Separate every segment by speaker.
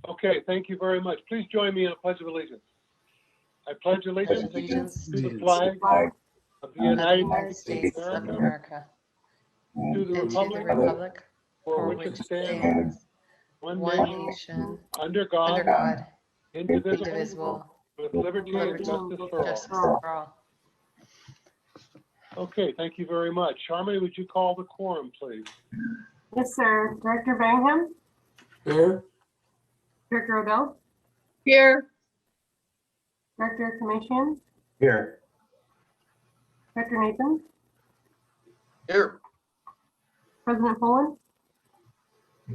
Speaker 1: Okay, thank you very much. Please join me in a pledge of allegiance. I pledge allegiance to the flag of the United States of America, to the republic for which it stands, one nation, under God, indivisible, with liberty and justice for all. Okay, thank you very much. Harmony, would you call the quorum, please?
Speaker 2: Yes, sir. Director Bangham?
Speaker 3: Here.
Speaker 2: Director Odell?
Speaker 4: Here.
Speaker 2: Director Commission?
Speaker 3: Here.
Speaker 2: Director Nathan?
Speaker 3: Here.
Speaker 2: President Poland?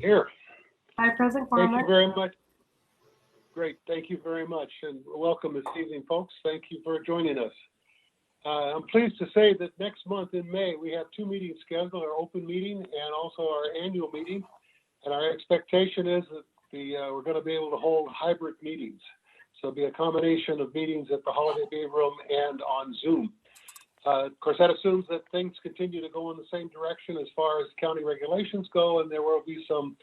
Speaker 1: Here.
Speaker 2: Vice President
Speaker 1: Thank you
Speaker 2: Cormack?
Speaker 1: very much. Great, thank you very much, and welcome this evening, folks. Thank you for joining us. I'm pleased to say that next month in May, we have two meetings scheduled, our open meeting and also our annual meeting. And our expectation is that we're going to be able to hold hybrid meetings. So it'll be a combination of meetings at the Holiday Bay Room and on Zoom. Of course, that assumes that things continue to go in the same direction as far as county regulations go, and there will be some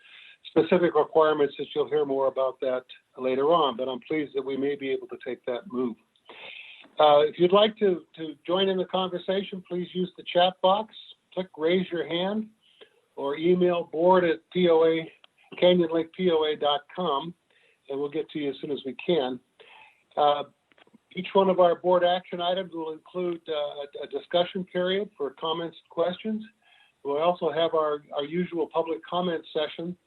Speaker 1: specific requirements that you'll hear more about that later on, but I'm pleased that we may be able to take that move. If you'd like to join in the conversation, please use the chat box, click raise your hand, or email board@canyonlakepoa.com, and we'll get to you as soon as we can. Each one of our board action items will include a discussion period for comments and questions. We'll also have our usual public comment session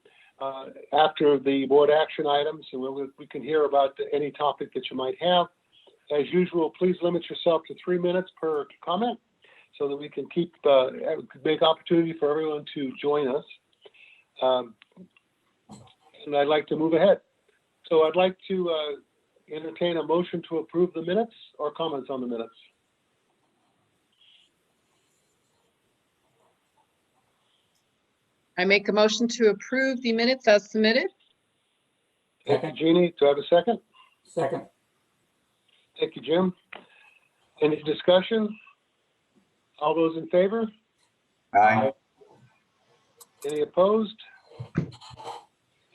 Speaker 1: after the board action items, and we can hear about any topic that you might have. As usual, please limit yourself to 3 minutes per comment so that we can make opportunity for everyone to join us. And I'd like to move ahead. So I'd like to entertain a motion to approve the minutes or comments on the minutes.
Speaker 4: I make a motion to approve the minutes as submitted.
Speaker 1: Thank you, Jeannie. Do I have a second?
Speaker 3: Second.
Speaker 1: Thank you, Jim. Any discussion? All those in favor?
Speaker 3: Aye.
Speaker 1: Any opposed?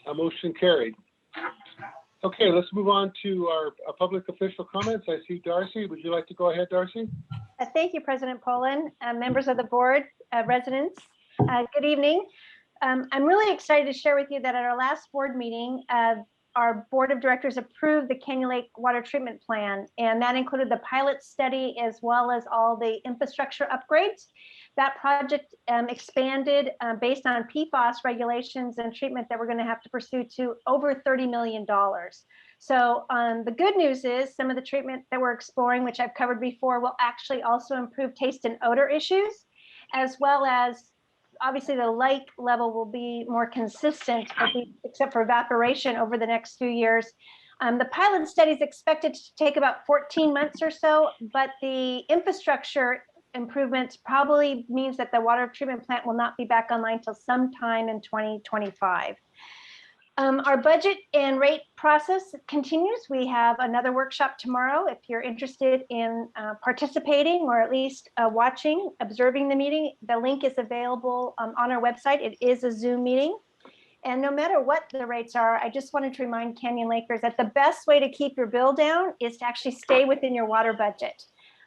Speaker 1: A motion carried. Okay, let's move on to our public official comments. I see Darcy. Would you like to go ahead, Darcy?
Speaker 5: Thank you, President Poland, members of the board, residents. Good evening. I'm really excited to share with you that at our last board meeting, our board of directors approved the Canyon Lake Water Treatment Plan, and that included the pilot study as well as all the infrastructure upgrades. That project expanded based on PFAS regulations and treatment that we're going to have to pursue to over $30 million. So the good news is some of the treatment that we're exploring, which I've covered before, will actually also improve taste and odor issues, as well as obviously the lake level will be more consistent, except for evaporation over the next few years. The pilot study is expected to take about 14 months or so, but the infrastructure improvements probably means that the water treatment plant will not be back online until sometime in 2025. Our budget and rate process continues. We have another workshop tomorrow. If you're interested in participating or at least watching, observing the meeting, the link is available on our website. It is a Zoom meeting. And no matter what the rates are, I just wanted to remind Canyon Lakers that the best way to keep your bill down is to actually stay within your water budget.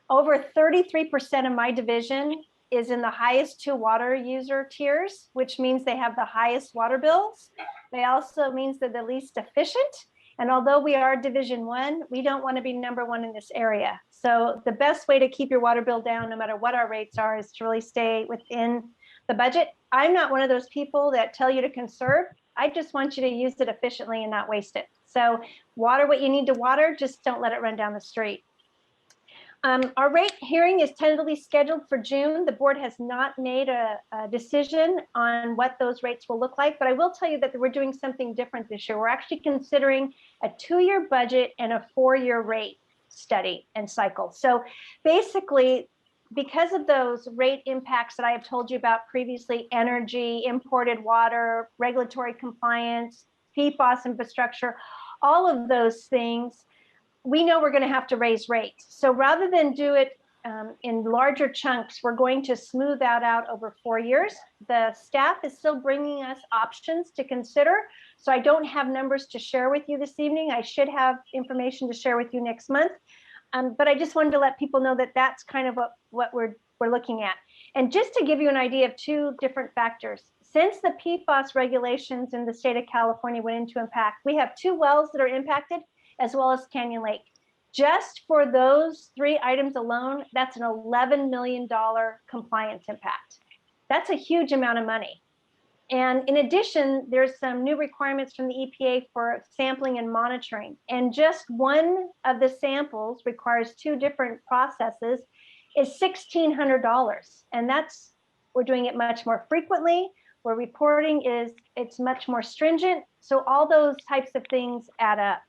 Speaker 5: Over 33% of my division is in the highest two water user tiers, which means they have the highest water bills. They also means they're the least efficient. And although we are Division 1, we don't want to be #1 in this area. So the best way to keep your water bill down, no matter what our rates are, is to really stay within the budget. I'm not one of those people that tell you to conserve. I just want you to use it efficiently and not waste it. So water what you need to water, just don't let it run down the street. Our rate hearing is tentatively scheduled for June. The board has not made a decision on what those rates will look like, but I will tell you that we're doing something different this year. We're actually considering a 2-year budget and a 4-year rate study and cycle. So basically, because of those rate impacts that I have told you about previously, energy, imported water, regulatory compliance, PFAS infrastructure, all of those things, we know we're going to have to raise rates. So rather than do it in larger chunks. We're going to smooth that out over 4 years. The staff is still bringing us options to consider. So I don't have numbers to share with you this evening. I should have information to share with you next month. But I just wanted to let people know that that's kind of what we're looking at. And just to give you an idea of two different factors, since the PFAS regulations in the state of California went into impact, we have 2 wells that are impacted, as well as Canyon Lake. Just for those 3 items alone, that's an $11 million compliance impact. That's a huge amount of money. And in addition, there's some new requirements from the EPA for sampling and monitoring. And just one of the samples requires 2 different processes is $1,600. And we're doing it much more frequently. We're reporting it's much more stringent. So all those types of things add up.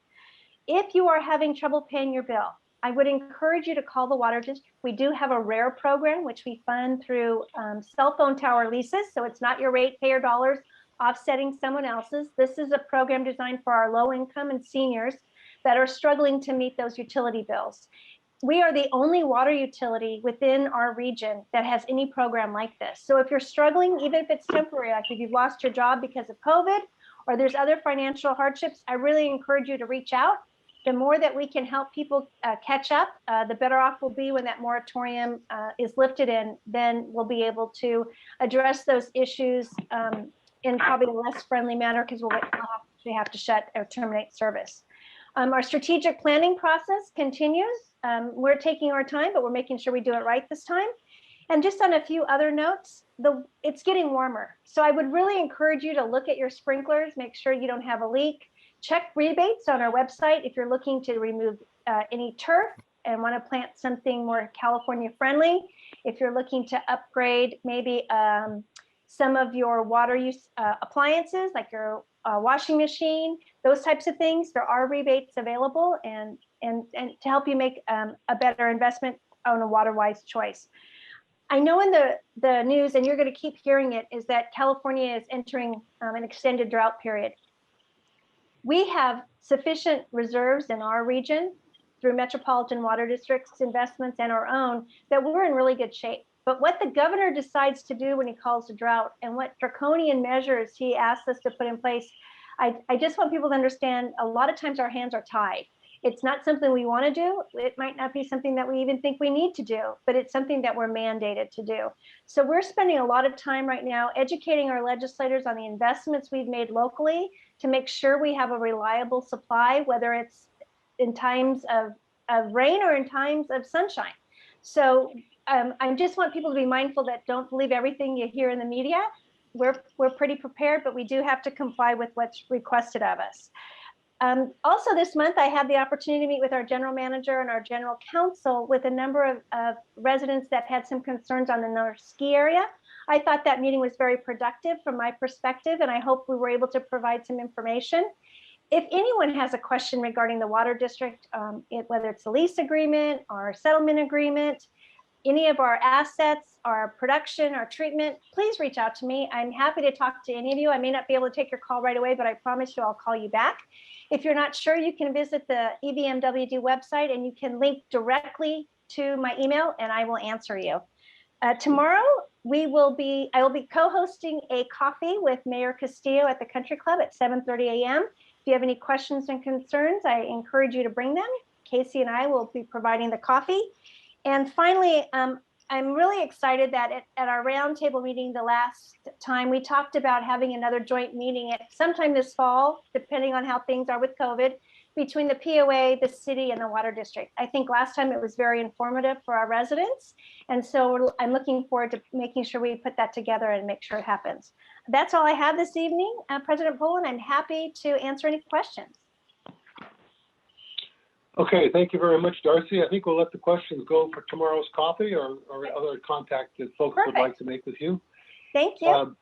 Speaker 5: If you are having trouble paying your bill, I would encourage you to call the water district. We do have a RARE program, which we fund through cell phone tower leases. So it's not your ratepayer dollars offsetting someone else's. This is a program designed for our low income and seniors that are struggling to meet those utility bills. We are the only water utility within our region that has any program like this. So if you're struggling, even if it's temporary, like if you've lost your job because of COVID, or there's other financial hardships, I really encourage you to reach out. The more that we can help people catch up, the better off we'll be when that moratorium is lifted, and then we'll be able to address those issues in probably a less friendly manner, because we'll actually have to shut or terminate service. Our strategic planning process continues. We're taking our time, but we're making sure we do it right this time. And just on a few other notes, it's getting warmer. So I would really encourage you to look at your sprinklers, make sure you don't have a leak. Check rebates on our website if you're looking to remove any turf and want to plant something more California friendly. If you're looking to upgrade maybe some of your water use appliances, like your washing machine, those types of things, there are rebates available and to help you make a better investment on a water-wise choice. I know in the news, and you're going to keep hearing it, is that California is entering an extended drought period. We have sufficient reserves in our region through Metropolitan Water District's investments and our own that we're in really good shape. But what the governor decides to do when he calls a drought and what draconian measures he asks us to put in place, I just want people to understand a lot of times our hands are tied. It's not something we want to do. It might not be something that we even think we need to do, but it's something that we're mandated to do. So we're spending a lot of time right now educating our legislators on the investments we've made locally to make sure we have a reliable supply, whether it's in times of rain or in times of sunshine. So I just want people to be mindful that don't believe everything you hear in the media. We're pretty prepared, but we do have to comply with what's requested of us. Also this month, I had the opportunity to meet with our general manager and our general counsel with a number of residents that had some concerns on the North Ski area. I thought that meeting was very productive from my perspective, and I hope we were able to provide some information. If anyone has a question regarding the water district, whether it's a lease agreement or a settlement agreement, any of our assets, our production, our treatment, please reach out to me. I'm happy to talk to any of you. I may not be able to take your call right away, but I promise you I'll call you back. If you're not sure, you can visit the EVMWD website and you can link directly to my email and I will answer you. Tomorrow, I will be co-hosting a coffee with Mayor Castillo at the Country Club at 7:30 a.m. If you have any questions and concerns, I encourage you to bring them. Casey and I will be providing the coffee. And finally, I'm really excited that at our roundtable meeting the last time, we talked about having another joint meeting at sometime this fall, depending on how things are with COVID, between the POA, the city, and the water district. I think last time it was very informative for our residents. And so I'm looking forward to making sure we put that together and make sure it happens. That's all I have this evening. President Poland, I'm happy to answer any questions.
Speaker 1: Okay, thank you very much, Darcy. I think we'll let the questions go for tomorrow's coffee or other contact that folks would like to make with you.
Speaker 5: Thank you.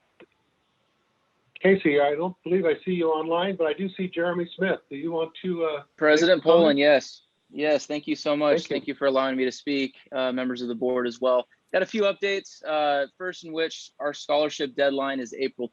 Speaker 1: Casey, I don't believe I see you online, but I do see Jeremy Smith. Do you want to?
Speaker 6: President Poland, yes. Yes, thank you so much.
Speaker 1: Thank you.
Speaker 6: Thank you for allowing me to speak, members of the board as well. Got a few updates, first in which our scholarship deadline is April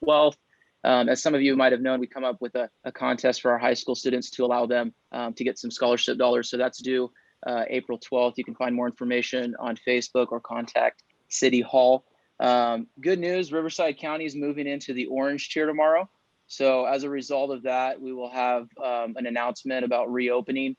Speaker 6: 12th. As some of you might have known, we come up with a contest for our high school students to allow them to get some scholarship dollars. So that's due April 12th. You can find more information on Facebook or contact City Hall. Good news, Riverside County is moving into the orange tier tomorrow. So as a result of that, we will have an announcement about reopening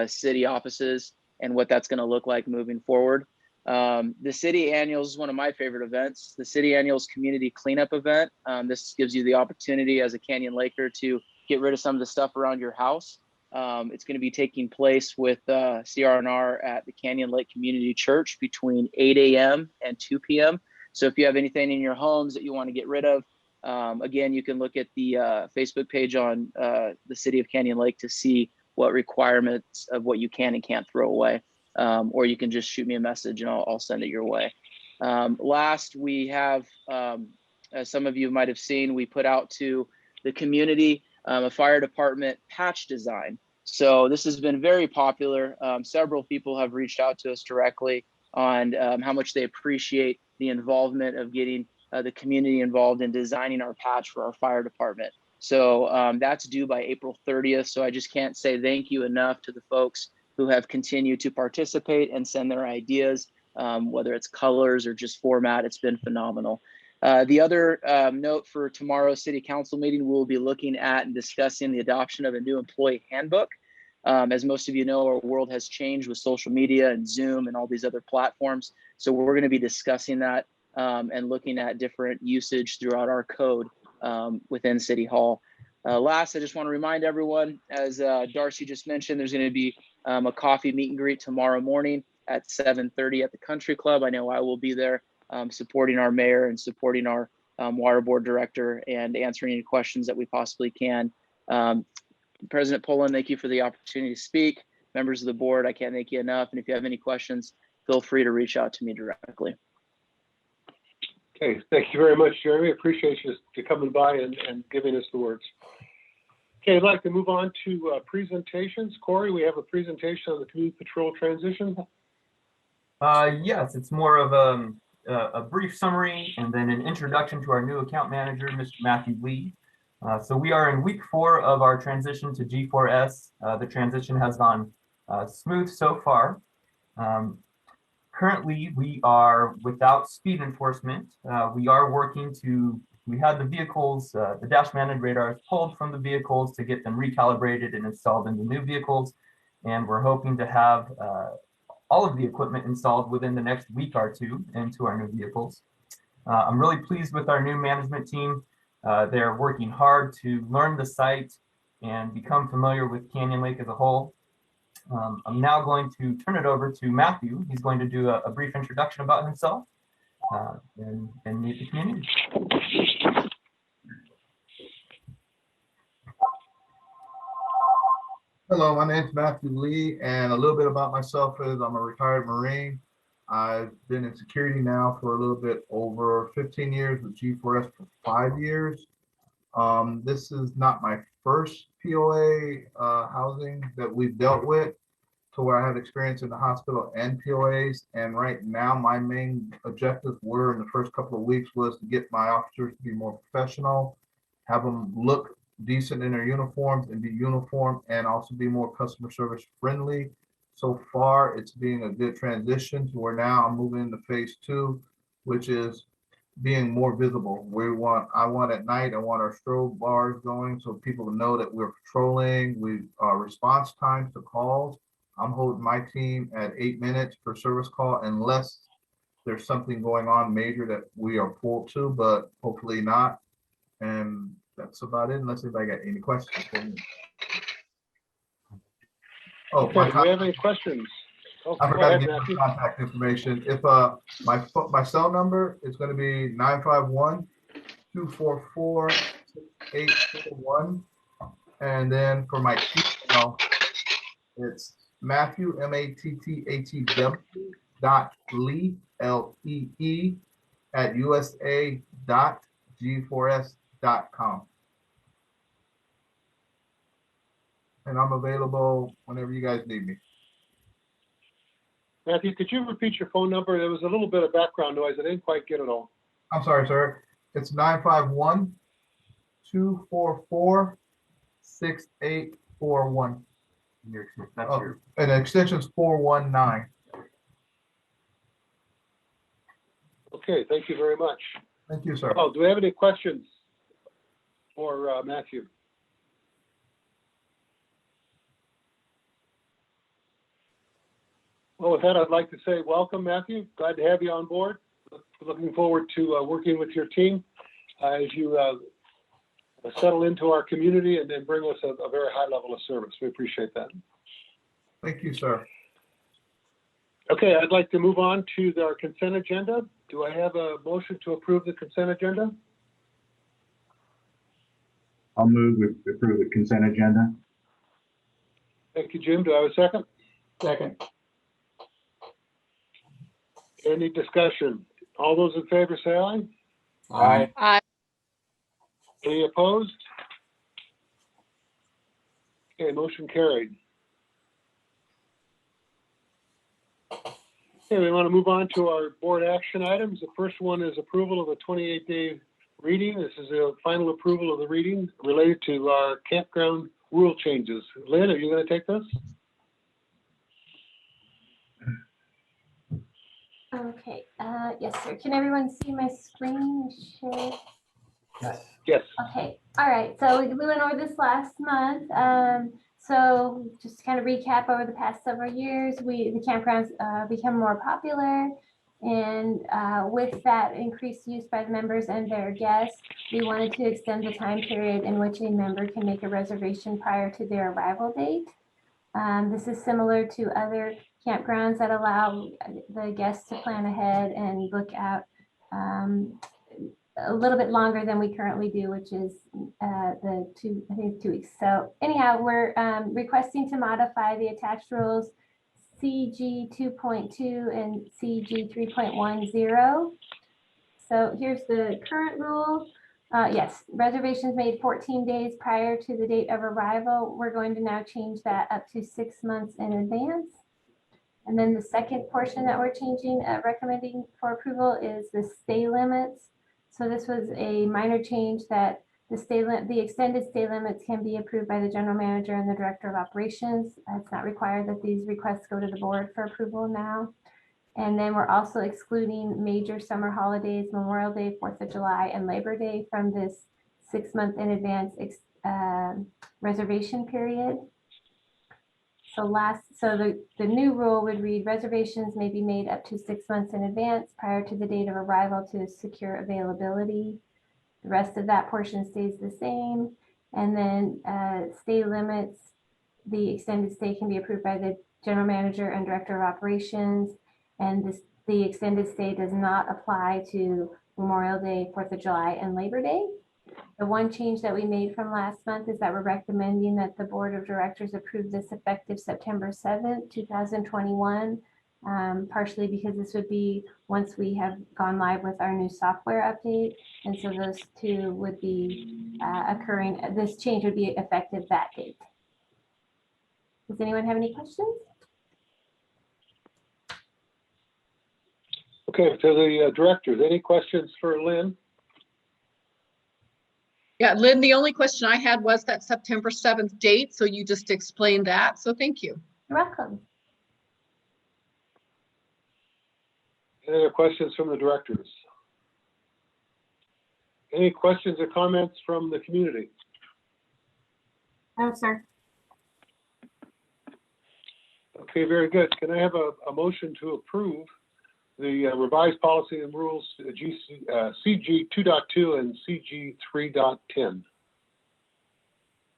Speaker 6: city offices and what that's going to look like moving forward. The City Annuals is one of my favorite events. The City Annuals Community Cleanup event. This gives you the opportunity as a Canyon Laker to get rid of some of the stuff around your house. It's going to be taking place with CR&R at the Canyon Lake Community Church between 8 a.m. and 2 p.m. So if you have anything in your homes that you want to get rid of, again, you can look at the Facebook page on the City of Canyon Lake to see what requirements of what you can and can't throw away. Or you can just shoot me a message and I'll send it your way. Last, we have, as some of you might have seen, we put out to the community a fire department patch design. So this has been very popular. Several people have reached out to us directly on how much they appreciate the involvement of getting the community involved in designing our patch for our fire department. So that's due by April 30th. So I just can't say thank you enough to the folks who have continued to participate and send their ideas, whether it's colors or just format. It's been phenomenal. The other note for tomorrow's city council meeting, we'll be looking at and discussing the adoption of a new employee handbook. As most of you know, our world has changed with social media and Zoom and all these other platforms. So we're going to be discussing that and looking at different usage throughout our code within City Hall. Last, I just want to remind everyone, as Darcy just mentioned, there's going to be a coffee meet and greet tomorrow morning at 7:30 at the Country Club. I know I will be there supporting our mayor and supporting our water board director and answering any questions that we possibly can. President Poland, thank you for the opportunity to speak. Members of the board, I can't thank you enough. And if you have any questions, feel free to reach out to me directly.
Speaker 1: Okay, thank you very much, Jeremy. Appreciate you coming by and giving us the words. Okay, I'd like to move on to presentations. Corey, we have a presentation on the community patrol transition.
Speaker 7: Yes, it's more of a brief summary and then an introduction to our new account manager, Mr. Matthew Lee. So we are in week 4 of our transition to G4S. The transition has gone smooth so far. Currently, we are without speed enforcement. We are working to, we had the vehicles, the dash mounted radars pulled from the vehicles to get them recalibrated and installed in the new vehicles. And we're hoping to have all of the equipment installed within the next week or two into our new vehicles. I'm really pleased with our new management team. They're working hard to learn the site and become familiar with Canyon Lake as a whole. I'm now going to turn it over to Matthew. He's going to do a brief introduction about himself and meet the community.
Speaker 8: Hello, my name is Matthew Lee, and a little bit about myself is I'm a retired Marine. I've been in security now for a little bit over 15 years, with G4S for 5 years. This is not my first POA housing that we've dealt with, to where I have experience in the hospital and POAs. And right now, my main objectives were in the first couple of weeks was to get my officers to be more professional, have them look decent in their uniforms and be uniform, and also be more customer service friendly. So far, it's being a good transition to where now I'm moving into phase 2, which is being more visible. I want at night, I want our strobe bars going so people know that we're patrolling. Response times to calls, I'm holding my team at 8 minutes per service call, unless there's something going on major that we are pulled to, but hopefully not. And that's about it, unless anybody got any questions for me. Oh,
Speaker 1: Okay, do we have any questions? Oh,
Speaker 8: I
Speaker 1: go
Speaker 8: forgot to
Speaker 1: ahead,
Speaker 8: give my
Speaker 1: Matthew.
Speaker 8: contact information. If my cell number is going to be 951-244-6841, and then for my email, it's Matthew MATTHEW .lee at USA.G4S.com. And I'm available whenever you guys need me.
Speaker 1: Matthew, could you repeat your phone number? There was a little bit of background noise. I didn't quite get it all.
Speaker 8: I'm sorry, sir. It's 951-244-6841.
Speaker 7: That's
Speaker 8: Oh,
Speaker 7: your,
Speaker 8: and the extension's 419.
Speaker 1: Okay, thank you very much.
Speaker 8: Thank you, sir.
Speaker 1: Oh, do we have any questions for Matthew? Well, with that, I'd like to say welcome, Matthew. Glad to have you on board. Looking forward to working with your team as you settle into our community and then bring us a very high level of service. We appreciate that.
Speaker 8: Thank you, sir.
Speaker 1: Okay, I'd like to move on to our consent agenda. Do I have a motion to approve the consent agenda?
Speaker 3: I'll move with approve the consent agenda.
Speaker 1: Thank you, Jim. Do I have a second?
Speaker 3: Second.
Speaker 1: Any discussion? All those in favor say aye.
Speaker 3: Aye.
Speaker 4: Aye.
Speaker 1: Any opposed? Okay, motion carried. Okay, we want to move on to our board action items. The first one is approval of a 28-day reading. This is a final approval of the reading related to our campground rule changes. Lynn, are you going to take this?
Speaker 9: Okay, yes, sir. Can everyone see my screen share?
Speaker 3: Yes.
Speaker 1: Yes.
Speaker 9: Okay, all right. So we went over this last month. So just to kind of recap over the past several years, the campgrounds become more popular. And with that increased use by the members and their guests, we wanted to extend the time period in which a member can make a reservation prior to their arrival date. This is similar to other campgrounds that allow the guests to plan ahead and book out a little bit longer than we currently do, which is I think 2 weeks. So anyhow, we're requesting to modify the attached rules CG 2.2 and CG 3.10. So here's the current rule. Yes, reservations made 14 days prior to the date of arrival. We're going to now change that up to 6 months in advance. And then the second portion that we're changing, recommending for approval is the stay limits. So this was a minor change that the extended stay limits can be approved by the general manager and the director of operations. It's not required that these requests go to the board for approval now. And then we're also excluding major summer holidays, Memorial Day, 4th of July, and Labor Day from this 6 month in advance reservation period. So the new rule would read reservations may be made up to 6 months in advance prior to the date of arrival to secure availability. The rest of that portion stays the same. And then stay limits, the extended stay can be approved by the general manager and director of operations. And the extended stay does not apply to Memorial Day, 4th of July, and Labor Day. The one change that we made from last month is that we're recommending that the board of directors approve this effective September 7th, 2021, partially because this would be once we have gone live with our new software update. And so those two would be occurring. This change would be effective that date. Does anyone have any questions?
Speaker 1: Okay, to the directors, any questions for Lynn?
Speaker 4: Yeah, Lynn, the only question I had was that September 7th date. So you just explained that. So thank you.
Speaker 9: You're welcome.
Speaker 1: Any other questions from the directors? Any questions or comments from the community?
Speaker 2: No, sir.
Speaker 1: Okay, very good. Can I have a motion to approve the revised policy and rules, CG 2.2 and CG 3.10?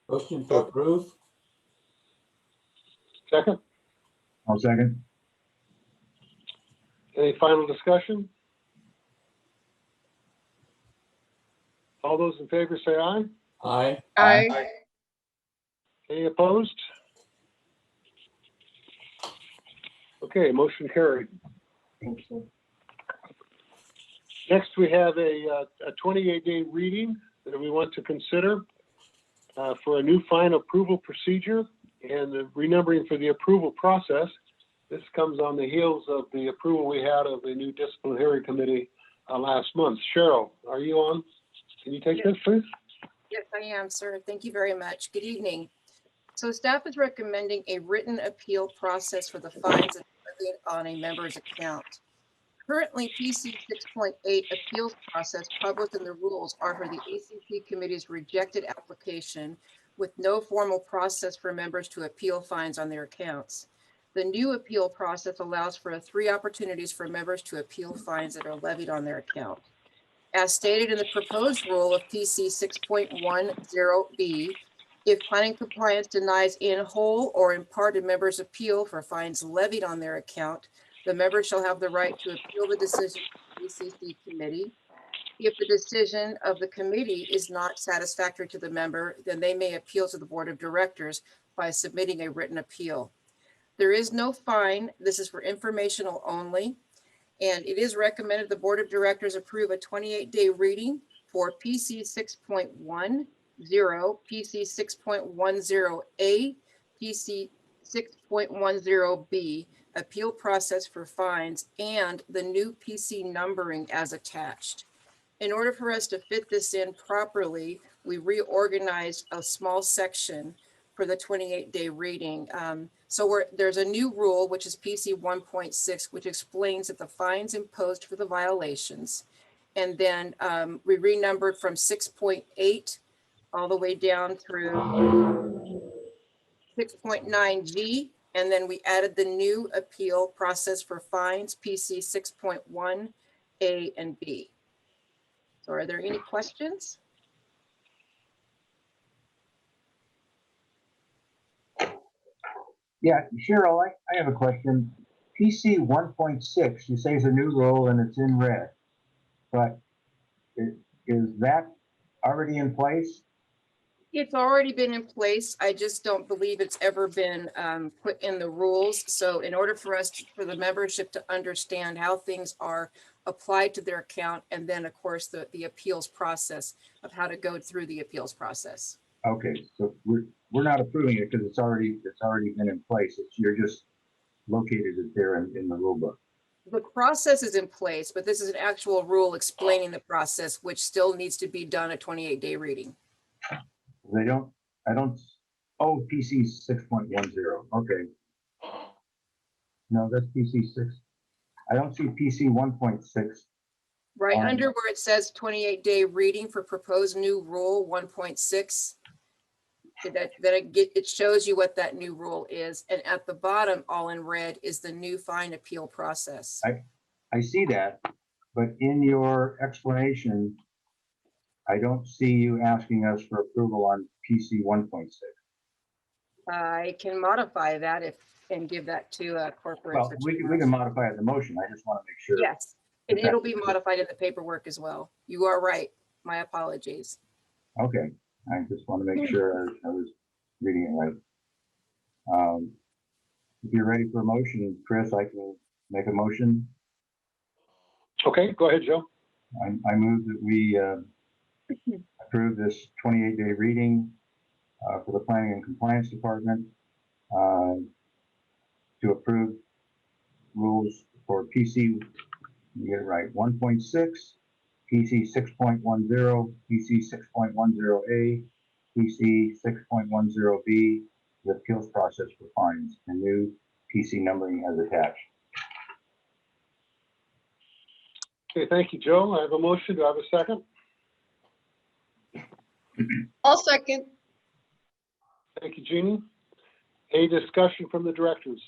Speaker 3: Motion to approve.
Speaker 1: Second?
Speaker 3: I'll second.
Speaker 1: Any final discussion? All those in favor say aye.
Speaker 3: Aye.
Speaker 4: Aye.
Speaker 1: Any opposed? Okay, motion carried.
Speaker 9: Thank you.
Speaker 1: Next, we have a 28-day reading that we want to consider for a new fine approval procedure and the renumbering for the approval process. This comes on the heels of the approval we had of the new disciplinary committee last month. Cheryl, are you on? Can you take this, please?
Speaker 10: Yes, I am, sir. Thank you very much. Good evening. So staff is recommending a written appeal process for the fines that are levied on a member's account. Currently, PC 6.8 appeals process published in the rules are for the ACP committee's rejected application with no formal process for members to appeal fines on their accounts. The new appeal process allows for 3 opportunities for members to appeal fines that are levied on their account. As stated in the proposed rule of PC 6.10B, if planning compliance denies in whole or in part a member's appeal for fines levied on their account, the member shall have the right to appeal the decision of the ACC committee. If the decision of the committee is not satisfactory to the member, then they may appeal to the board of directors by submitting a written appeal. There is no fine. This is for informational only. And it is recommended the board of directors approve a 28-day reading for PC 6.10, PC 6.10A, PC 6.10B, appeal process for fines, and the new PC numbering as attached. In order for us to fit this in properly, we reorganized a small section for the 28-day reading. So there's a new rule, which is PC 1.6, which explains that the fines imposed for the violations. And then we renumbered from 6.8 all the way down through 6.9G. And then we added the new appeal process for fines, PC 6.1A and B. So are there any questions?
Speaker 3: Yeah, Cheryl, I have a question. PC 1.6, you say is a new rule and it's in red, but is that already in place?
Speaker 10: It's already been in place. I just don't believe it's ever been put in the rules. So in order for us, for the membership to understand how things are applied to their account, and then of course the appeals process of how to go through the appeals process.
Speaker 3: Okay, so we're not approving it because it's already been in place. You're just located it there in the rule book.
Speaker 10: The process is in place, but this is an actual rule explaining the process, which still needs to be done a 28-day reading.
Speaker 3: Oh, PC 6.10, okay. No, that's PC 6. I don't see PC 1.6.
Speaker 10: Right under where it says 28-day reading for proposed new rule 1.6. It shows you what that new rule is. And at the bottom, all in red, is the new fine appeal process.
Speaker 3: I see that, but in your explanation, I don't see you asking us for approval on PC 1.6.
Speaker 10: I can modify that and give that to corporate.
Speaker 3: Well, we can modify it in the motion. I just want to make sure.
Speaker 10: Yes, and it'll be modified in the paperwork as well. You are right. My apologies.
Speaker 3: Okay, I just want to make sure I was reading it right. If you're ready for a motion, Chris, I can make a motion.
Speaker 1: Okay, go ahead, Joe.
Speaker 3: I move that we approve this 28-day reading for the Planning and Compliance Department to approve rules for PC, you get it right, 1.6, PC 6.10, PC 6.10A, PC 6.10B, the appeals process for fines, and new PC numbering as attached.
Speaker 1: Okay, thank you, Joe. I have a motion. Do I have a second?
Speaker 4: I'll second.
Speaker 1: Thank you, Jeannie. Any discussion from the directors?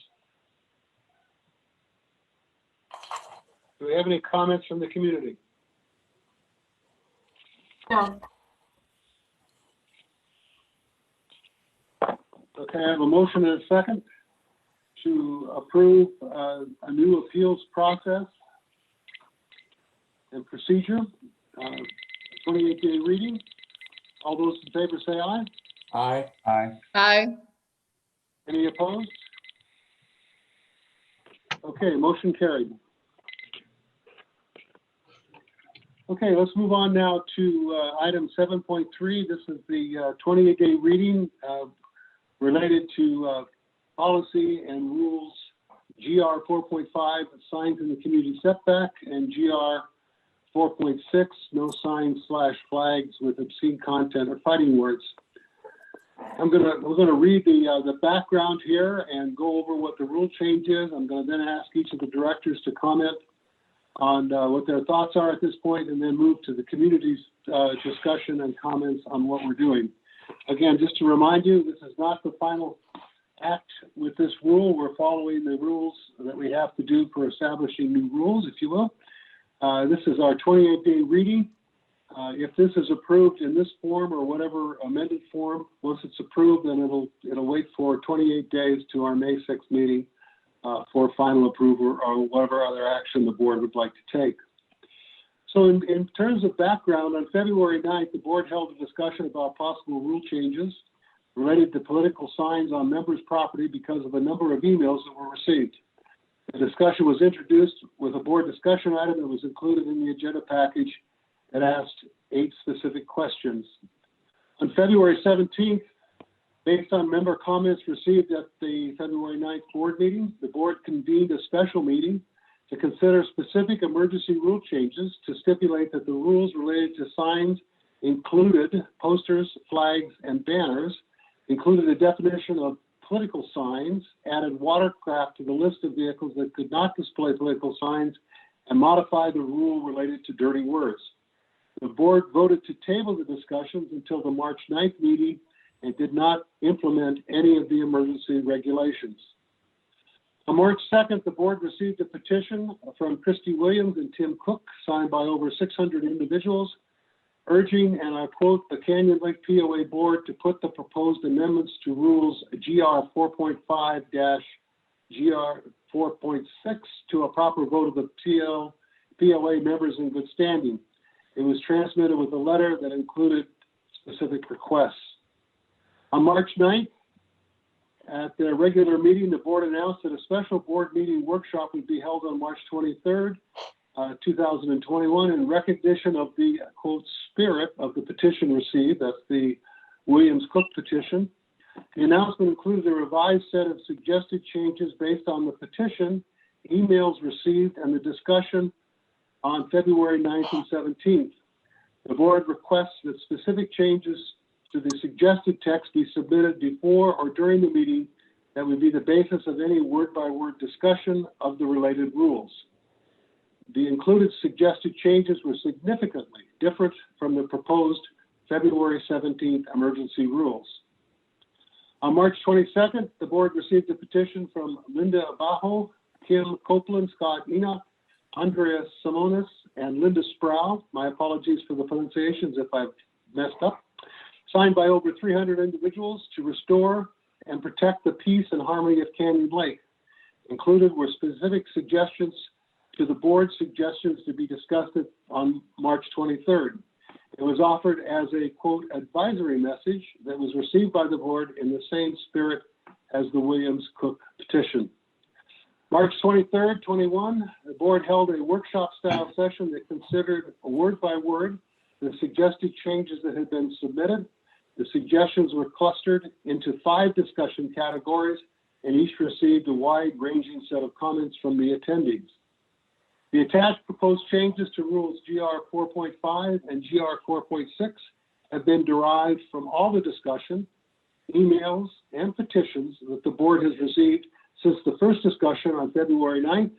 Speaker 1: Do we have any comments from the community?
Speaker 2: No.
Speaker 1: Okay, I have a motion and a second to approve a new appeals process and procedure, 28-day reading. All those in favor say aye.
Speaker 3: Aye. Aye.
Speaker 4: Aye.
Speaker 1: Any opposed? Okay, motion carried. Okay, let's move on now to item 7.3. This is the 28-day reading related to policy and rules GR 4.5, signs in the community setback, and GR 4.6, no signs / flags with obscene content or fighting words. we're gonna read the background here and go over what the rule change is. I'm gonna then ask each of the directors to comment on what their thoughts are at this point, and then move to the community's discussion and comments on what we're doing. Again, just to remind you, this is not the final act with this rule. We're following the rules that we have to do for establishing new rules, if you will. This is our 28-day reading. If this is approved in this form or whatever amended form, once it's approved, then it'll wait for 28 days to our May 6th meeting for final approval or whatever other action the board would like to take. So in terms of background, on February 9th, the board held a discussion about possible rule changes related to political signs on members' property because of a number of emails that were received. The discussion was introduced with a board discussion item that was included in the agenda package that asked 8 specific questions. On February 17th, based on member comments received at the February 9th board meeting, the board convened a special meeting to consider specific emergency rule changes to stipulate that the rules related to signs included posters, flags, and banners, included a definition of political signs, added watercraft to the list of vehicles that could not display political signs, and modified the rule related to dirty words. The board voted to table the discussions until the March 9th meeting and did not implement any of the emergency regulations. On March 2nd, the board received a petition from Christy Williams and Tim Cook, signed by over 600 individuals, urging, and I quote, the Canyon Lake POA board to put the proposed amendments to rules GR 4.5-GR 4.6 to a proper vote of the POA members in good standing. It was transmitted with a letter that included specific requests. On March 9th, at their regular meeting, the board announced that a special board meeting workshop would be held on March 23rd, 2021, in recognition of the, quote, spirit of the petition received. That's the Williams-Cook petition. The announcement included a revised set of suggested changes based on the petition, emails received, and the discussion on February 9th and 17th. The board requests that specific changes to the suggested text be submitted before or during the meeting that would be the basis of any word-by-word discussion of the related rules. The included suggested changes were significantly different from the proposed February 17th emergency rules. On March 22nd, the board received a petition from Linda Abajo, Kim Copeland, Scott Enoch, Andrea Simonis, and Linda Sproul. My apologies for the pronunciations if I've messed up. Signed by over 300 individuals to restore and protect the peace and harmony of Canyon Lake. Included were specific suggestions to the board's suggestions to be discussed on March 23rd. It was offered as a, quote, advisory message that was received by the board in the same spirit as the Williams-Cook petition. March 23rd, 21, the board held a workshop-style session that considered word by word the suggested changes that had been submitted. The suggestions were clustered into 5 discussion categories, and each received a wide-ranging set of comments from the attendees. The attached proposed changes to rules GR 4.5 and GR 4.6 have been derived from all the discussion, emails, and petitions that the board has received since the first discussion on February 9th,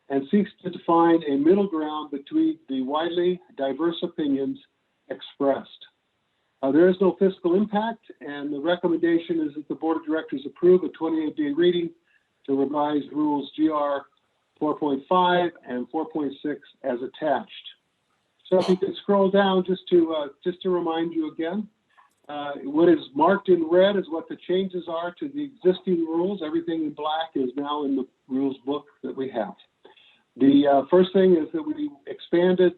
Speaker 1: and seeks to define a middle ground between the widely diverse opinions expressed. There is no fiscal impact, and the recommendation is that the board of directors approve a 28-day reading to revise rules GR 4.5 and 4.6 as attached. So if you could scroll down just to remind you again, what is marked in red is what the changes are to the existing rules. Everything in black is now in the rules book that we have. The first thing is that we expanded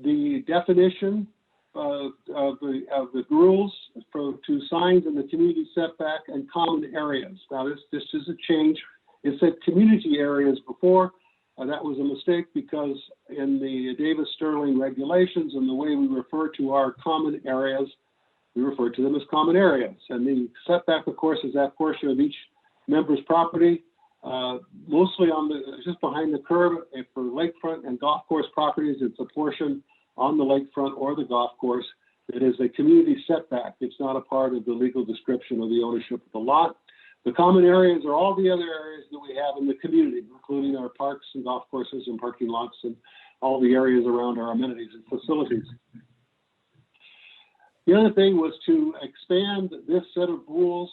Speaker 1: the definition of the rules to signs in the community setback and common areas. Now this is a change. It said community areas before. That was a mistake because in the Davis-Sterling regulations and the way we refer to our common areas, we refer to them as common areas. And the setback, of course, is that portion of each member's property, mostly on just behind the curb. For lakefront and golf course properties, it's a portion on the lakefront or the golf course It is a community setback. It's not a part of the legal description of the ownership of the lot. The common areas are all the other areas that we have in the community, including our parks and golf courses and parking lots and all the areas around our amenities and facilities. The other thing was to expand this set of rules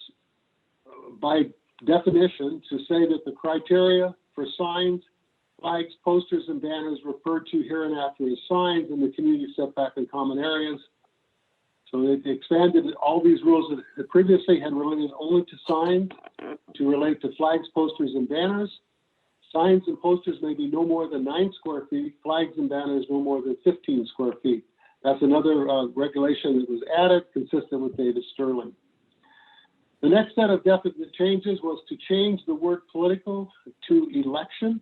Speaker 1: by definition to say that the criteria for signs, flags, posters, and banners referred to hereinafter as signs in the community setback and common areas. So they expanded all these rules that previously had related only to signs to relate to flags, posters, and banners. Signs and posters may be no more than 9 square feet, flags and banners no more than 15 square feet. That's another regulation that was added, consistent with David Sterling. The next set of definite changes was to change the word political to election,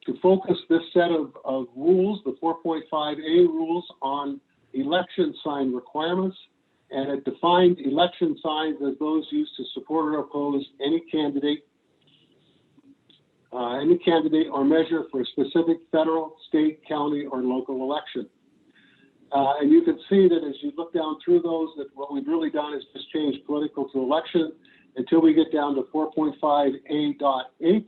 Speaker 1: to focus this set of rules, the 4.5A rules, on election sign requirements, and it defined election signs as those used to support or oppose any candidate or measure for a specific federal, state, county, or local election. And you can see that as you look down through those, that what we've really done is just change political to election until we get down to 4.5A.8,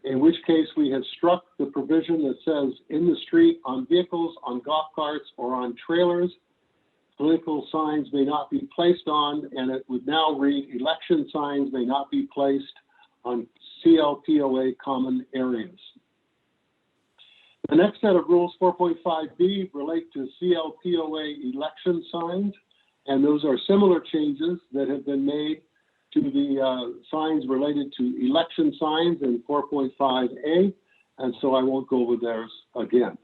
Speaker 1: in which case we have struck the provision that says in the street, on vehicles, on golf carts, or on trailers, political signs may not be placed on, and it would now read, election signs may not be placed on CLPOA common areas. The next set of rules, 4.5B, relate to CLPOA election signs, and those are similar changes that have been made to the signs related to election signs in 4.5A, and so I won't go over those again.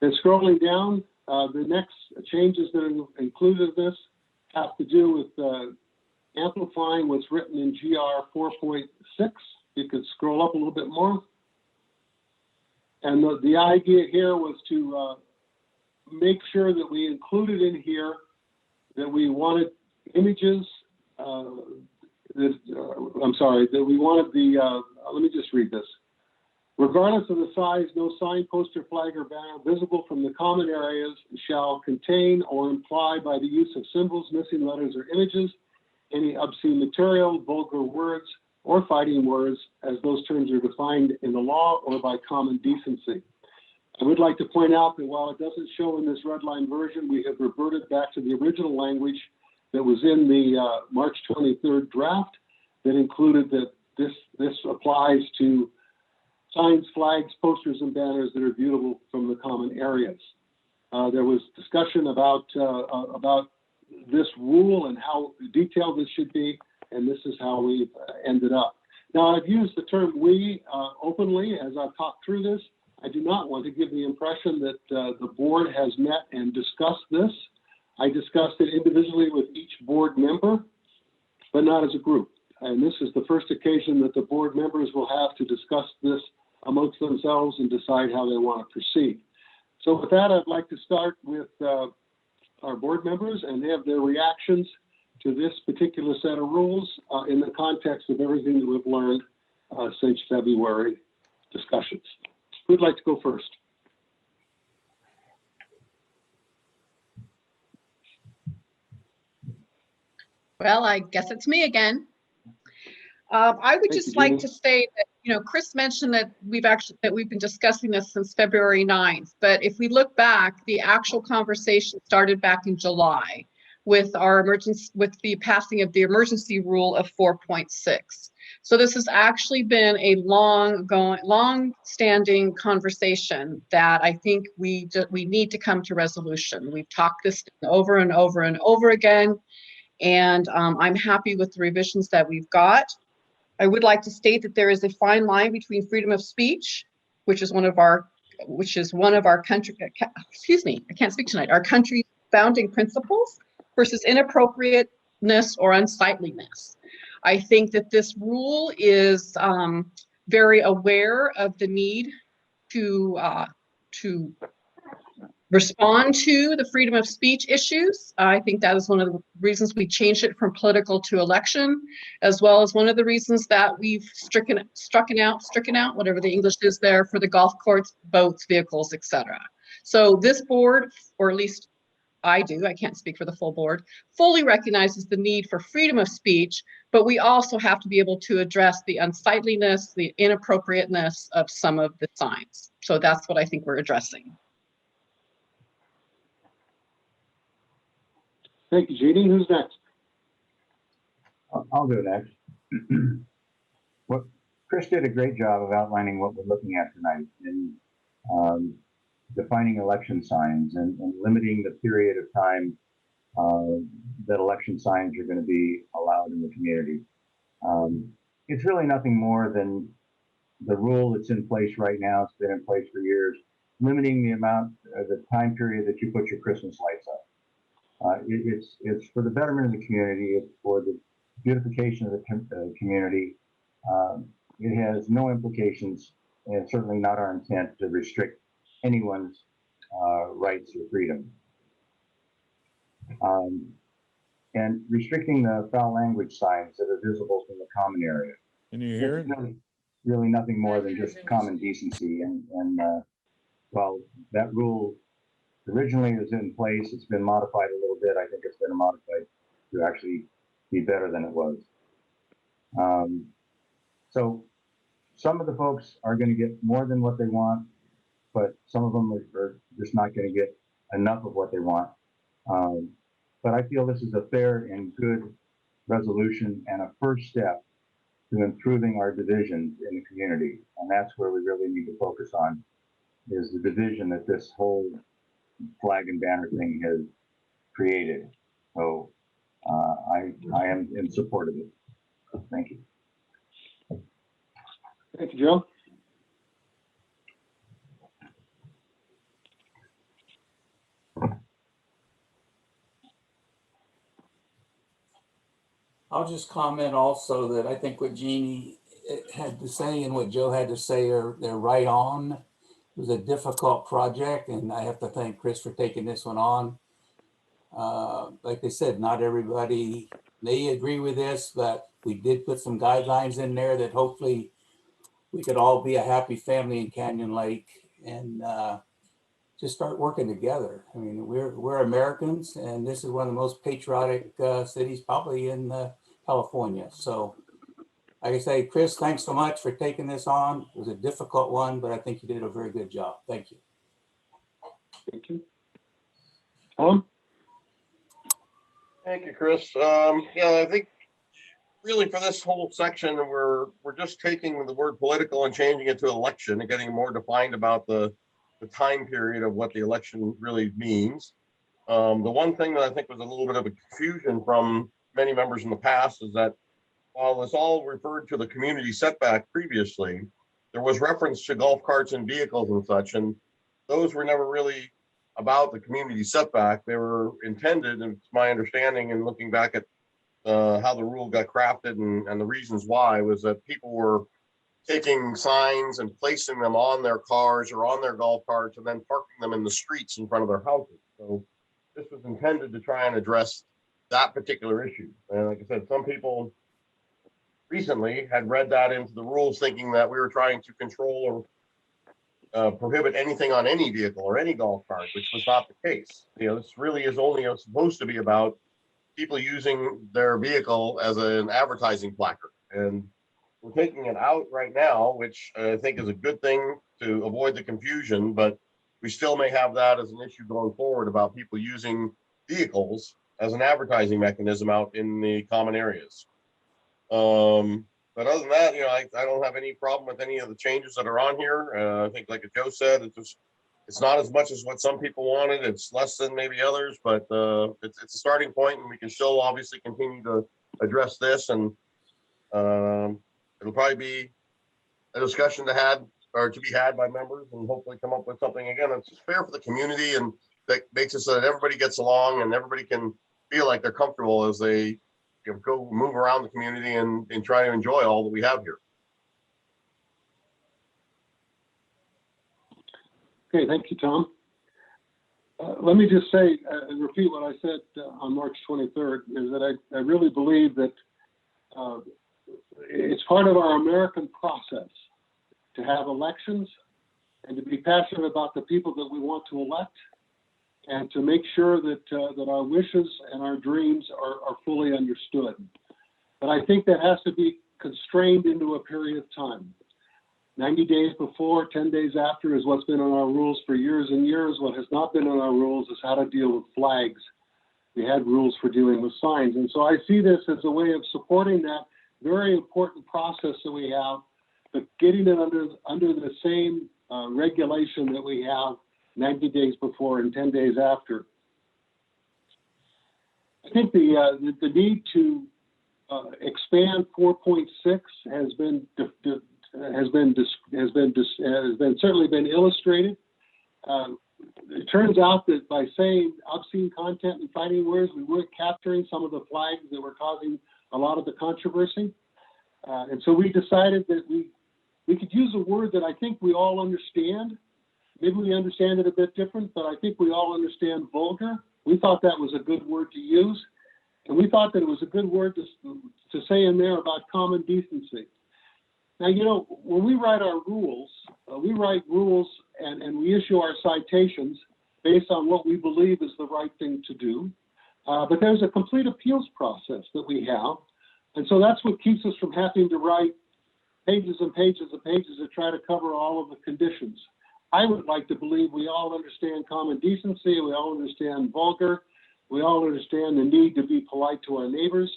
Speaker 1: Then scrolling down, the next changes that are included in this have to do with amplifying what's written in GR 4.6. You could scroll up a little bit more. And the idea here was to make sure that we included in here that we wanted images, that we wanted the, let me just read this. Regardless of the size, no sign, poster, flag, or banner visible from the common areas shall contain or imply by the use of symbols, missing letters, or images, any obscene material, vulgar words, or fighting words, as those terms are defined in the law or by common decency. I would like to point out that while it doesn't show in this red line version, we have reverted back to the original language that was in the March 23rd draft that included that this applies to signs, flags, posters, and banners that are viewable from the common areas. There was discussion about this rule and how detailed this should be, and this is how we've ended up. Now, I've used the term "we" openly as I've talked through this. I do not want to give the impression that the board has met and discussed this. I discussed it individually with each board member, but not as a group. And this is the first occasion that the board members will have to discuss this amongst themselves and decide how they want to proceed. So with that, I'd like to start with our board members and have their reactions to this particular set of rules in the context of everything that we've learned since February discussions. Who'd like to go first?
Speaker 4: Well, I guess it's me again. I would just like to say that, you know, Chris mentioned that we've been discussing this since February 9th, but if we look back, the actual conversation started back in July with the passing of the emergency rule of 4.6. So this has actually been a long-standing conversation that I think we need to come to resolution. We've talked this over and over and over again, and I'm happy with the revisions that we've got. I would like to state that there is a fine line between freedom of speech, which is one of our country, excuse me, I can't speak tonight, our country's founding principles, versus inappropriateness or unsightliness. I think that this rule is very aware of the need to respond to the freedom of speech issues. I think that is one of the reasons we changed it from political to election, as well as one of the reasons that we've stricken out, whatever the English is there, for the golf courts, boats, vehicles, etc. So this board, or at least I do, I can't speak for the full board, fully recognizes the need for freedom of speech, but we also have to be able to address the unsightliness, the inappropriateness of some of the signs. So that's what I think we're addressing.
Speaker 1: Thank you, Jeannie. Who's next?
Speaker 3: I'll go next. What Chris did a great job of outlining what we're looking at tonight in defining election signs and limiting the period of time that election signs are going to be allowed in the community. It's really nothing more than the rule that's in place right now. It's been in place for years, limiting the amount, the time period that you put your Christmas lights up. It's for the betterment of the community. It's for the beautification of the community. It has no implications, and certainly not our intent to restrict anyone's rights or freedom. And restricting the foul language signs that are visible from the common area.
Speaker 11: Can you hear it?
Speaker 3: Really nothing more than just common decency. And while that rule originally was in place, it's been modified a little bit. I think it's been modified to actually be better than it was. So some of the folks are going to get more than what they want, but some of them are just not going to get enough of what they want. But I feel this is a fair and good resolution and a first step to improving our divisions in the community. And that's where we really need to focus on, is the division that this whole flag and banner thing has created. So I am in support of it. Thank you.
Speaker 1: Thank you, Joe.
Speaker 12: I'll just comment also that I think what Jeannie had to say and what Joe had to say they're right on. It was a difficult project, and I have to thank Chris for taking this one on. Like they said, not everybody may agree with this, but we did put some guidelines in there that hopefully we could all be a happy family in Canyon Lake and just start working together. I mean, we're Americans, and this is one of the most patriotic cities probably in California. So like I say, Chris, thanks so much for taking this on. It was a difficult one, but I think you did a very good job. Thank you.
Speaker 1: Thank you. Tom?
Speaker 13: Thank you, Chris. Yeah, I think really for this whole section, we're just taking the word political and changing it to election and getting more defined about the time period of what the election really means. The one thing that I think was a little bit of a confusion from many members in the past is that while it's all referred to the community setback previously, there was reference to golf carts and vehicles and such, and those were never really about the community setback. They were intended, and it's my understanding and looking back at how the rule got crafted and the reasons why, was that people were taking signs and placing them on their cars or on their golf carts and then parking them in the streets in front of their houses. So this was intended to try and address that particular issue. And like I said, some people recently had read that into the rules thinking that we were trying to control or prohibit anything on any vehicle or any golf cart, which was not the case. You know, this really is only supposed to be about people using their vehicle as an advertising placard. And we're taking it out right now, which I think is a good thing to avoid the confusion, but we still may have that as an issue going forward about people using vehicles as an advertising mechanism out in the common areas. But other than that, you know, I don't have any problem with any of the changes that are on here. I think, like Joe said, it's not as much as what some people wanted. It's less than maybe others, but it's a starting point, and we can still obviously continue to address this. And it'll probably be a discussion to be had by members, and hopefully come up with something again that's fair for the community and that makes it so that everybody gets along and everybody can feel like they're comfortable as they go move around the community and try to enjoy all that we have here.
Speaker 1: Okay, thank you, Tom. Let me just say and repeat what I said on March 23rd, is that I really believe that it's part of our American process to have elections and to be passionate about the people that we want to elect. and to make sure that, that our wishes and our dreams are fully understood. But I think that has to be constrained into a period of time. 90 days before, 10 days after is what's been on our rules for years and years. What has not been on our rules is how to deal with flags. We had rules for dealing with signs. And so I see this as a way of supporting that very important process that we have, but getting it under the same regulation that we have 90 days before and 10 days after. I think the need to expand 4.6 has certainly been illustrated. It turns out that by saying obscene content and fighting words, we weren't capturing some of the flags that were causing a lot of the controversy. And so we decided that we could use a word that I think we all understand. Maybe we understand it a bit different, but I think we all understand vulgar. We thought that was a good word to use. And we thought that it was a good word to say in there about common decency. Now, you know, when we write our rules, we write rules and we issue our citations based on what we believe is the right thing to do. But there's a complete appeals process that we have. And so that's what keeps us from having to write pages and pages and pages to try to cover all of the conditions. I would like to believe we all understand common decency, we all understand vulgar, we all understand the need to be polite to our neighbors.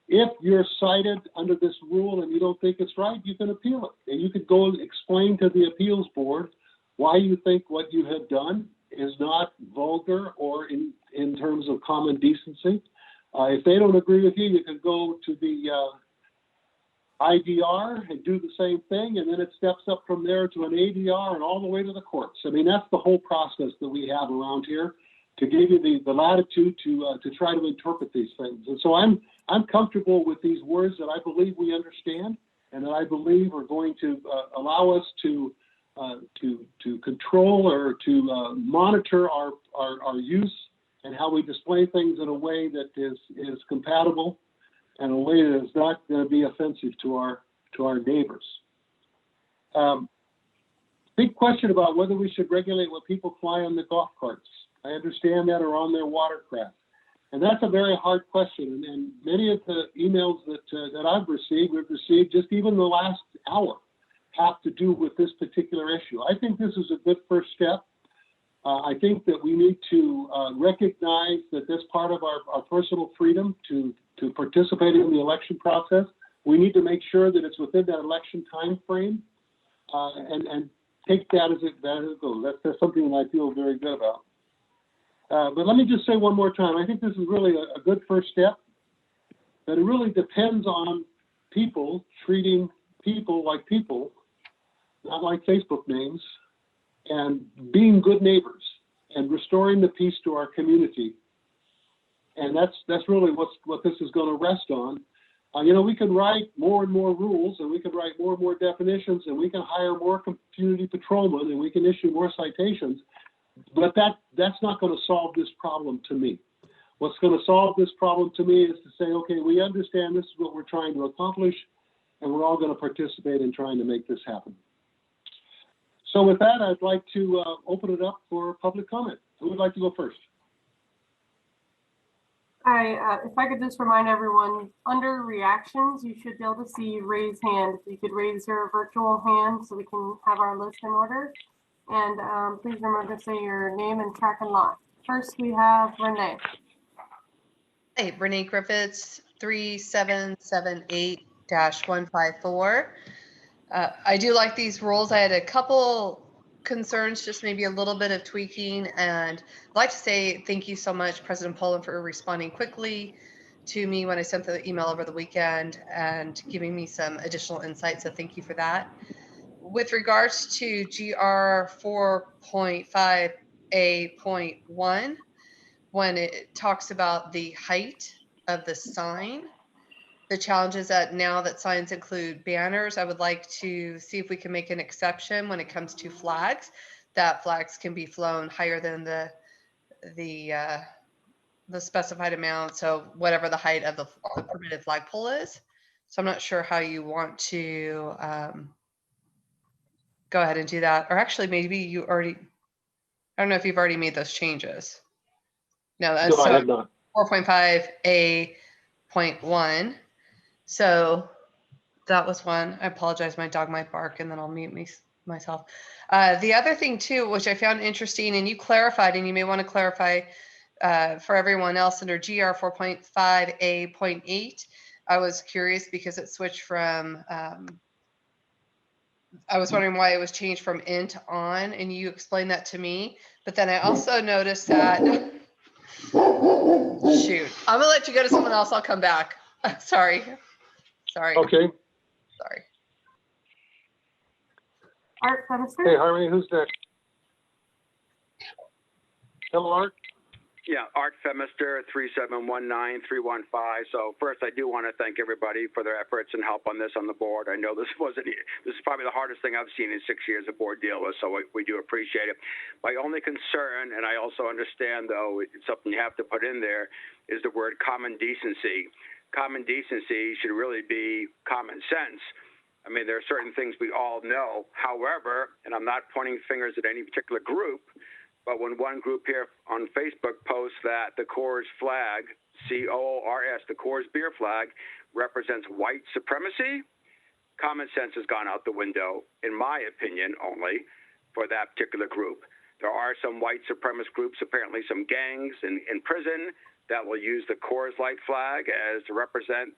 Speaker 1: If you're cited under this rule and you don't think it's right, you can appeal it. And you could go and explain to the appeals board why you think what you have done is not vulgar or in terms of common decency. If they don't agree with you, you can go to the IDR and do the same thing, and then it steps up from there to an ADR and all the way to the courts. I mean, that's the whole process that we have around here to give you the latitude to try to interpret these things. And so I'm comfortable with these words that I believe we understand and that I believe are going to allow us to control or to monitor our use and how we display things in a way that is compatible and a way that is not going to be offensive to our neighbors. Big question about whether we should regulate what people fly on the golf carts. I understand that, or on their watercraft. And that's a very hard question. And many of the emails that I've received, we've received just even the last hour, have to do with this particular issue. I think this is a good first step. I think that we need to recognize that this part of our personal freedom to participate in the election process, we need to make sure that it's within that election time frame and take that as it goes. That's something that I feel very good about. But let me just say one more time, I think this is really a good first step, that it really depends on people treating people like people, not like Facebook names, and being good neighbors and restoring the peace to our community. And that's really what this is going to rest on. You know, we can write more and more rules, and we can write more and more definitions, and we can hire more community patrolmen, and we can issue more citations. But that's not going to solve this problem to me. What's going to solve this problem to me is to say, okay, we understand this is what we're trying to accomplish, and we're all going to participate in trying to make this happen. So with that, I'd like to open it up for public comment. Who would like to go first?
Speaker 2: Hi, if I could just remind everyone, under reactions, you should be able to see raise hand. If you could raise your virtual hand so we can have our list in order. And please remember to say your name and track and lot. First, we have Renee.
Speaker 11: Hey, Renee Griffiths, 3778-154. I do like these rules. I had a couple concerns, just maybe a little bit of tweaking, and I'd like to say thank you so much, President Poland, for responding quickly to me when I sent the email over the weekend and giving me some additional insight. So thank you for that. With regards to GR 4.5A.1, when it talks about the height of the sign, the challenge is that now that signs include banners, I would like to see if we can make an exception when it comes to flags, that flags can be flown higher than the specified amount. So whatever the height of the permitted flagpole is. So I'm not sure how you want to go ahead and do that. Or actually, maybe you already, I don't know if you've already made those changes. No,
Speaker 1: No, I have not.
Speaker 11: 4.5A.1. So that was one. I apologize. My dog might bark and then I'll mute myself. The other thing too, which I found interesting, and you clarified, and you may want to clarify for everyone else under GR 4.5A.8. I was curious because it switched from, I was wondering why it was changed from in to on, and you explained that to me. But then I also noticed that, shoot, I'm gonna let you go to someone else. I'll come back. Sorry.
Speaker 1: Okay.
Speaker 11: Sorry.
Speaker 2: Art Femister?
Speaker 1: Hey, Harmony, who's next? Hello, Art.
Speaker 14: Yeah, Art Femister, 3719315. So first, I do want to thank everybody for their efforts and help on this on the board. I know this is probably the hardest thing I've seen in 6 years of board deal with, so we do appreciate it. My only concern, and I also understand, though, it's something you have to put in there, is the word common decency. Common decency should really be common sense. I mean, there are certain things we all know. However, and I'm not pointing fingers at any particular group, but when one group here on Facebook posts that the Coors flag, C-O-O-R-S, the Coors beer flag, represents white supremacy, common sense has gone out the window, in my opinion only, for that particular group. There are some white supremacist groups, apparently some gangs in prison, that will use the Coors Light flag as to represent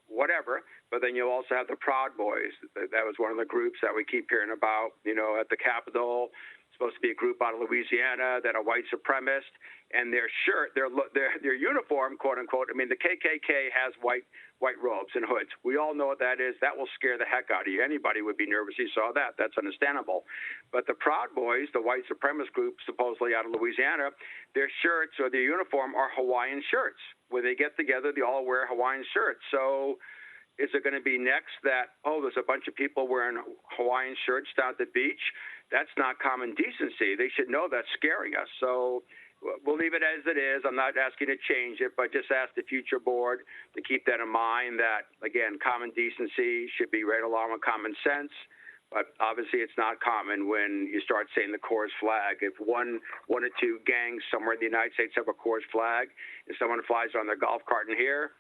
Speaker 14: whatever, but then you'll also have the Proud Boys. That was one of the groups that we keep hearing about, at the Capitol. Supposed to be a group out of Louisiana that are white supremacist, and their shirt, their uniform, quote unquote. I mean, the KKK has white robes and hoods. We all know what that is. That will scare the heck out of you. Anybody would be nervous if you saw that. That's understandable. But the Proud Boys, the white supremacist group, supposedly out of Louisiana, their shirts or their uniform are Hawaiian shirts. When they get together, they all wear Hawaiian shirts. So is it going to be next that, there's a bunch of people wearing Hawaiian shirts down at the beach? That's not common decency. They should know that's scaring us. So we'll leave it as it is. I'm not asking to change it, but just ask the future board to keep that in mind that, again, common decency should be right along with common sense. But obviously it's not common when you start saying the Coors flag. If one or two gangs somewhere in the United States have a Coors flag and someone flies on their golf cart in here,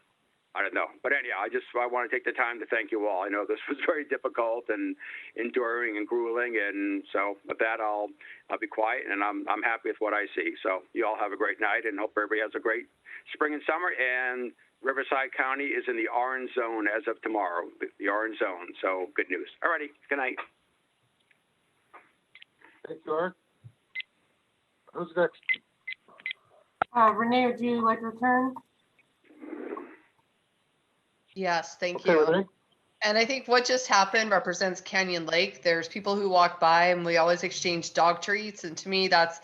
Speaker 14: I don't know. But anyhow, I want to take the time to thank you all. I know this was very difficult and enduring and grueling. And so with that, I'll be quiet, and I'm happy with what I see. So you all have a great night, and hope everybody has a great spring and summer. And Riverside County is in the orange zone as of tomorrow, the orange zone. So good news. All righty. Good night.
Speaker 1: Thank you, Art. Who's next?
Speaker 2: Renee, would you like to return?
Speaker 11: Yes, thank
Speaker 1: Okay,
Speaker 11: you.
Speaker 1: Renee.
Speaker 11: And I think what just happened represents Canyon Lake. There's people who walk by and we always exchange dog treats. And to me, that's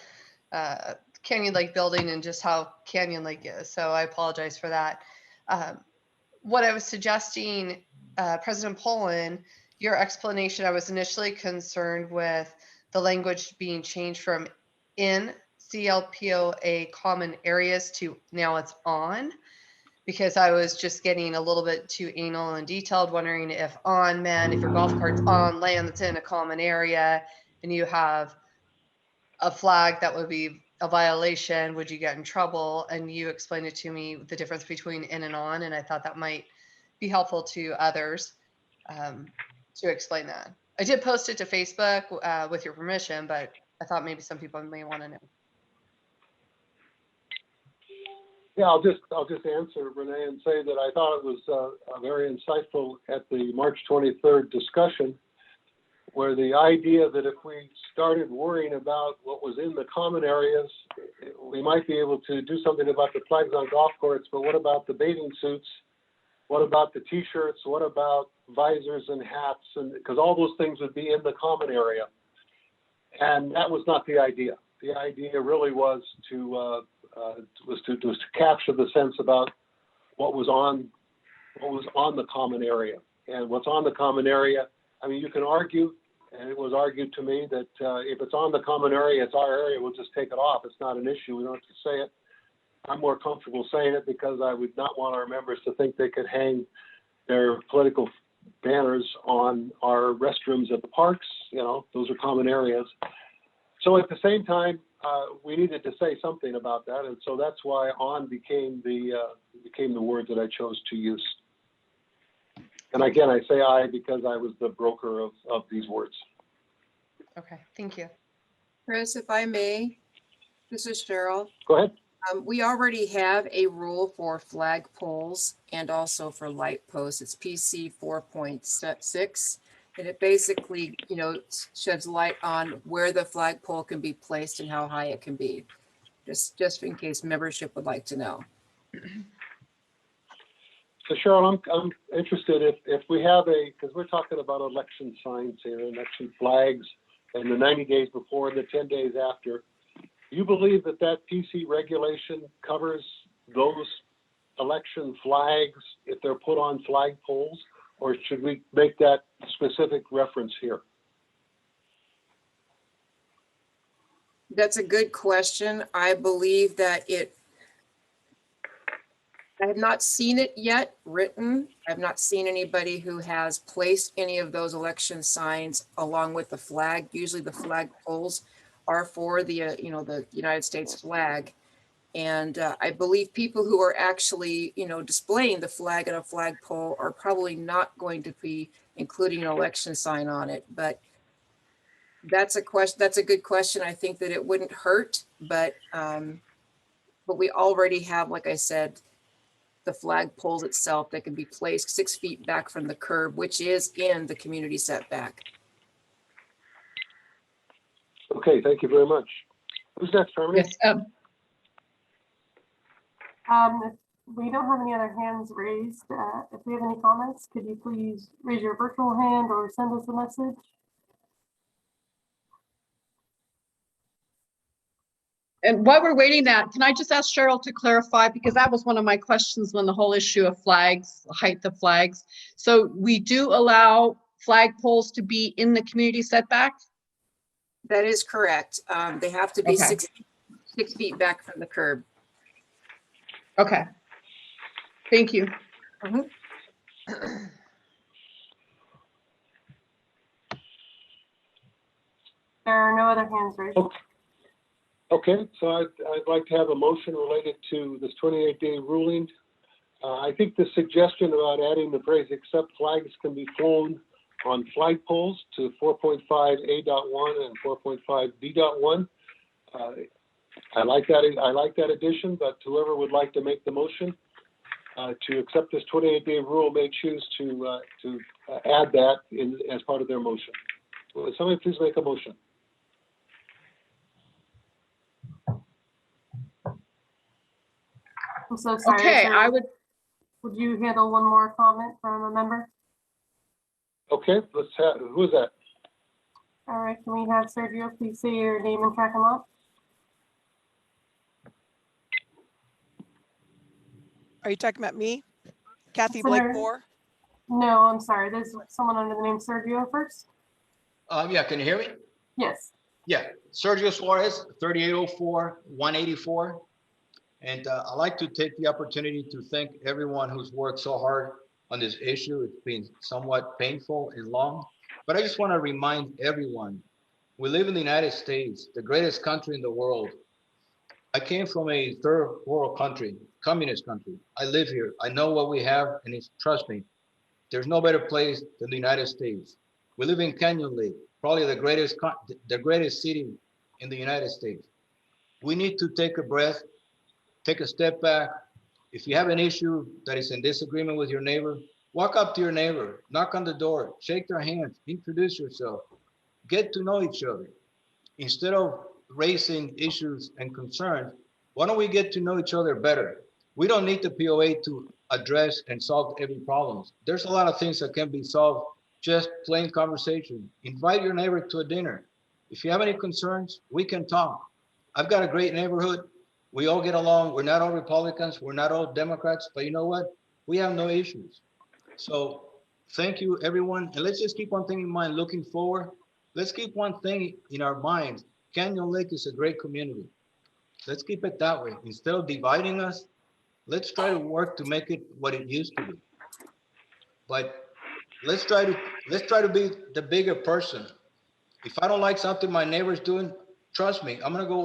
Speaker 11: Canyon Lake building and just how Canyon Lake is. So I apologize for that. What I was suggesting, President Poland, your explanation, I was initially concerned with the language being changed from in CLPOA common areas to now it's on, because I was just getting a little bit too anal and detailed, wondering if on meant if your golf cart's on land that's in a common area and you have a flag that would be a violation, would you get in trouble? And you explained it to me, the difference between in and on, and I thought that might be helpful to others to explain that. I did post it to Facebook with your permission, but I thought maybe some people may want to know.
Speaker 1: Yeah, I'll just answer, Renee, and say that I thought it was very insightful at the March 23rd discussion, where the idea that if we started worrying about what was in the common areas, we might be able to do something about the flags on golf courts, but what about the bathing suits? What about the T-shirts? What about visors and hats? And because all those things would be in the common area. And that was not the idea. The idea really was to capture the sense about what was on the common area. And what's on the common area, I mean, you can argue, and it was argued to me that if it's on the common area, it's our area, we'll just take it off. It's not an issue. We don't have to say it. I'm more comfortable saying it because I would not want our members to think they could hang their political banners on our restrooms at the parks. You know, those are common areas. So at the same time, we needed to say something about that, and so that's why on became the word that I chose to use. And again, I say I because I was the broker of these words.
Speaker 11: Okay, thank you.
Speaker 10: Chris, if I may, this is Cheryl.
Speaker 1: Go ahead.
Speaker 10: We already have a rule for flag poles and also for light posts. It's PC 4.6. And it basically, sheds light on where the flagpole can be placed and how high it can be. Just in case membership would like to know.
Speaker 1: So Cheryl, I'm interested if we have because we're talking about election signs here, election flags, and the 90 days before and the 10 days after. Do you believe that PC regulation covers those election flags if they're put on flag poles, or should we make that specific reference here?
Speaker 10: That's a good question. I believe that I have not seen it yet written. I've not seen anybody who has placed any of those election signs along with the flag. Usually the flag poles are for the, the United States flag. And I believe people who are actually, displaying the flag at a flagpole are probably not going to be including an election sign on it. But that's a question. That's a good question. I think that it wouldn't hurt, but we already have, like I said, the flag poles itself that can be placed 6 feet back from the curb, which is in the community setback.
Speaker 1: Okay, thank you very much. Who's next, Harmony?
Speaker 4: Yes.
Speaker 2: If we don't have any other hands raised, if we have any comments, could you please raise your virtual hand or send us a message?
Speaker 4: And while we're waiting that, can I just ask Cheryl to clarify, because that was one of my questions when the whole issue of flags, height of flags. So we do allow flag poles to be in the community setback?
Speaker 10: That is correct. They have to be
Speaker 4: Okay.
Speaker 10: 6 feet back from the curb.
Speaker 4: Okay. Thank you.
Speaker 10: Mhm.
Speaker 2: There are no other hands raised.
Speaker 1: Okay, so I'd like to have a motion related to this 28-day ruling. I think the suggestion about adding the phrase "except flags can be flown on flagpoles" to 4.5A.1 and 4.5B.1. I like that addition, but whoever would like to make the motion to accept this 28-day rule may choose to add that as part of their motion. Will somebody please make a motion?
Speaker 2: I'm so sorry.
Speaker 4: Okay,
Speaker 2: Cheryl, would you handle one more comment from a member?
Speaker 1: Okay, let's have, who is that?
Speaker 2: All right, can we have Sergio please say your name and track him up?
Speaker 15: Are you talking about me? Kathy
Speaker 2: Senator-
Speaker 15: Blakemore?
Speaker 2: No, I'm sorry. There's someone under the name Sergio first.
Speaker 16: Yeah, can you hear me?
Speaker 2: Yes.
Speaker 16: Yeah, Sergio Suarez, 3804-184. And I'd like to take the opportunity to thank everyone who's worked so hard on this issue. It's been somewhat painful and long, but I just want to remind everyone, we live in the United States, the greatest country in the world. I came from a third world country, communist country. I live here. I know what we have, and trust me, there's no better place than the United States. We live in Canyon Lake, probably the greatest city in the United States. We need to take a breath, take a step back. If you have an issue that is in disagreement with your neighbor, walk up to your neighbor, knock on the door, shake their hands, introduce yourself, get to know each other. Instead of raising issues and concerns, why don't we get to know each other better? We don't need the POA to address and solve every problem. There's a lot of things that can be solved just plain conversation. Invite your neighbor to a dinner. If you have any concerns, we can talk. I've got a great neighborhood. We all get along. We're not all Republicans. We're not all Democrats, but you know what? We have no issues. So thank you, everyone. And let's just keep one thing in mind looking forward. Let's keep one thing in our minds. Canyon Lake is a great community. Let's keep it that way. Instead of dividing us, let's try to work to make it what it used to be. But let's try to be the bigger person. If I don't like something my neighbor's doing, trust me, I'm gonna go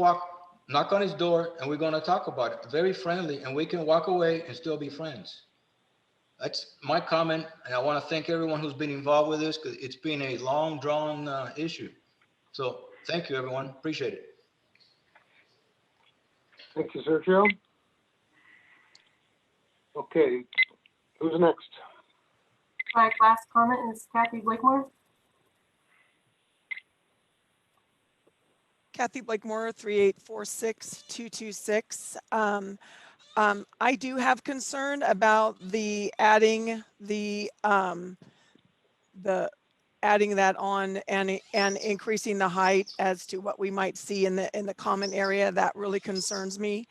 Speaker 16: knock on his door, and we're gonna talk about it. Very friendly, and we can walk away and still be friends. That's my comment, and I want to thank everyone who's been involved with this, because it's been a long, drawn issue. So thank you, everyone. Appreciate it.
Speaker 1: Thank you, Sergio. Okay, who's next?
Speaker 2: My last comment is Kathy Blakemore.
Speaker 15: Kathy Blakemore, 3846226. I do have concern about the adding that on and increasing the height as to what we might see in the common area. That really concerns me.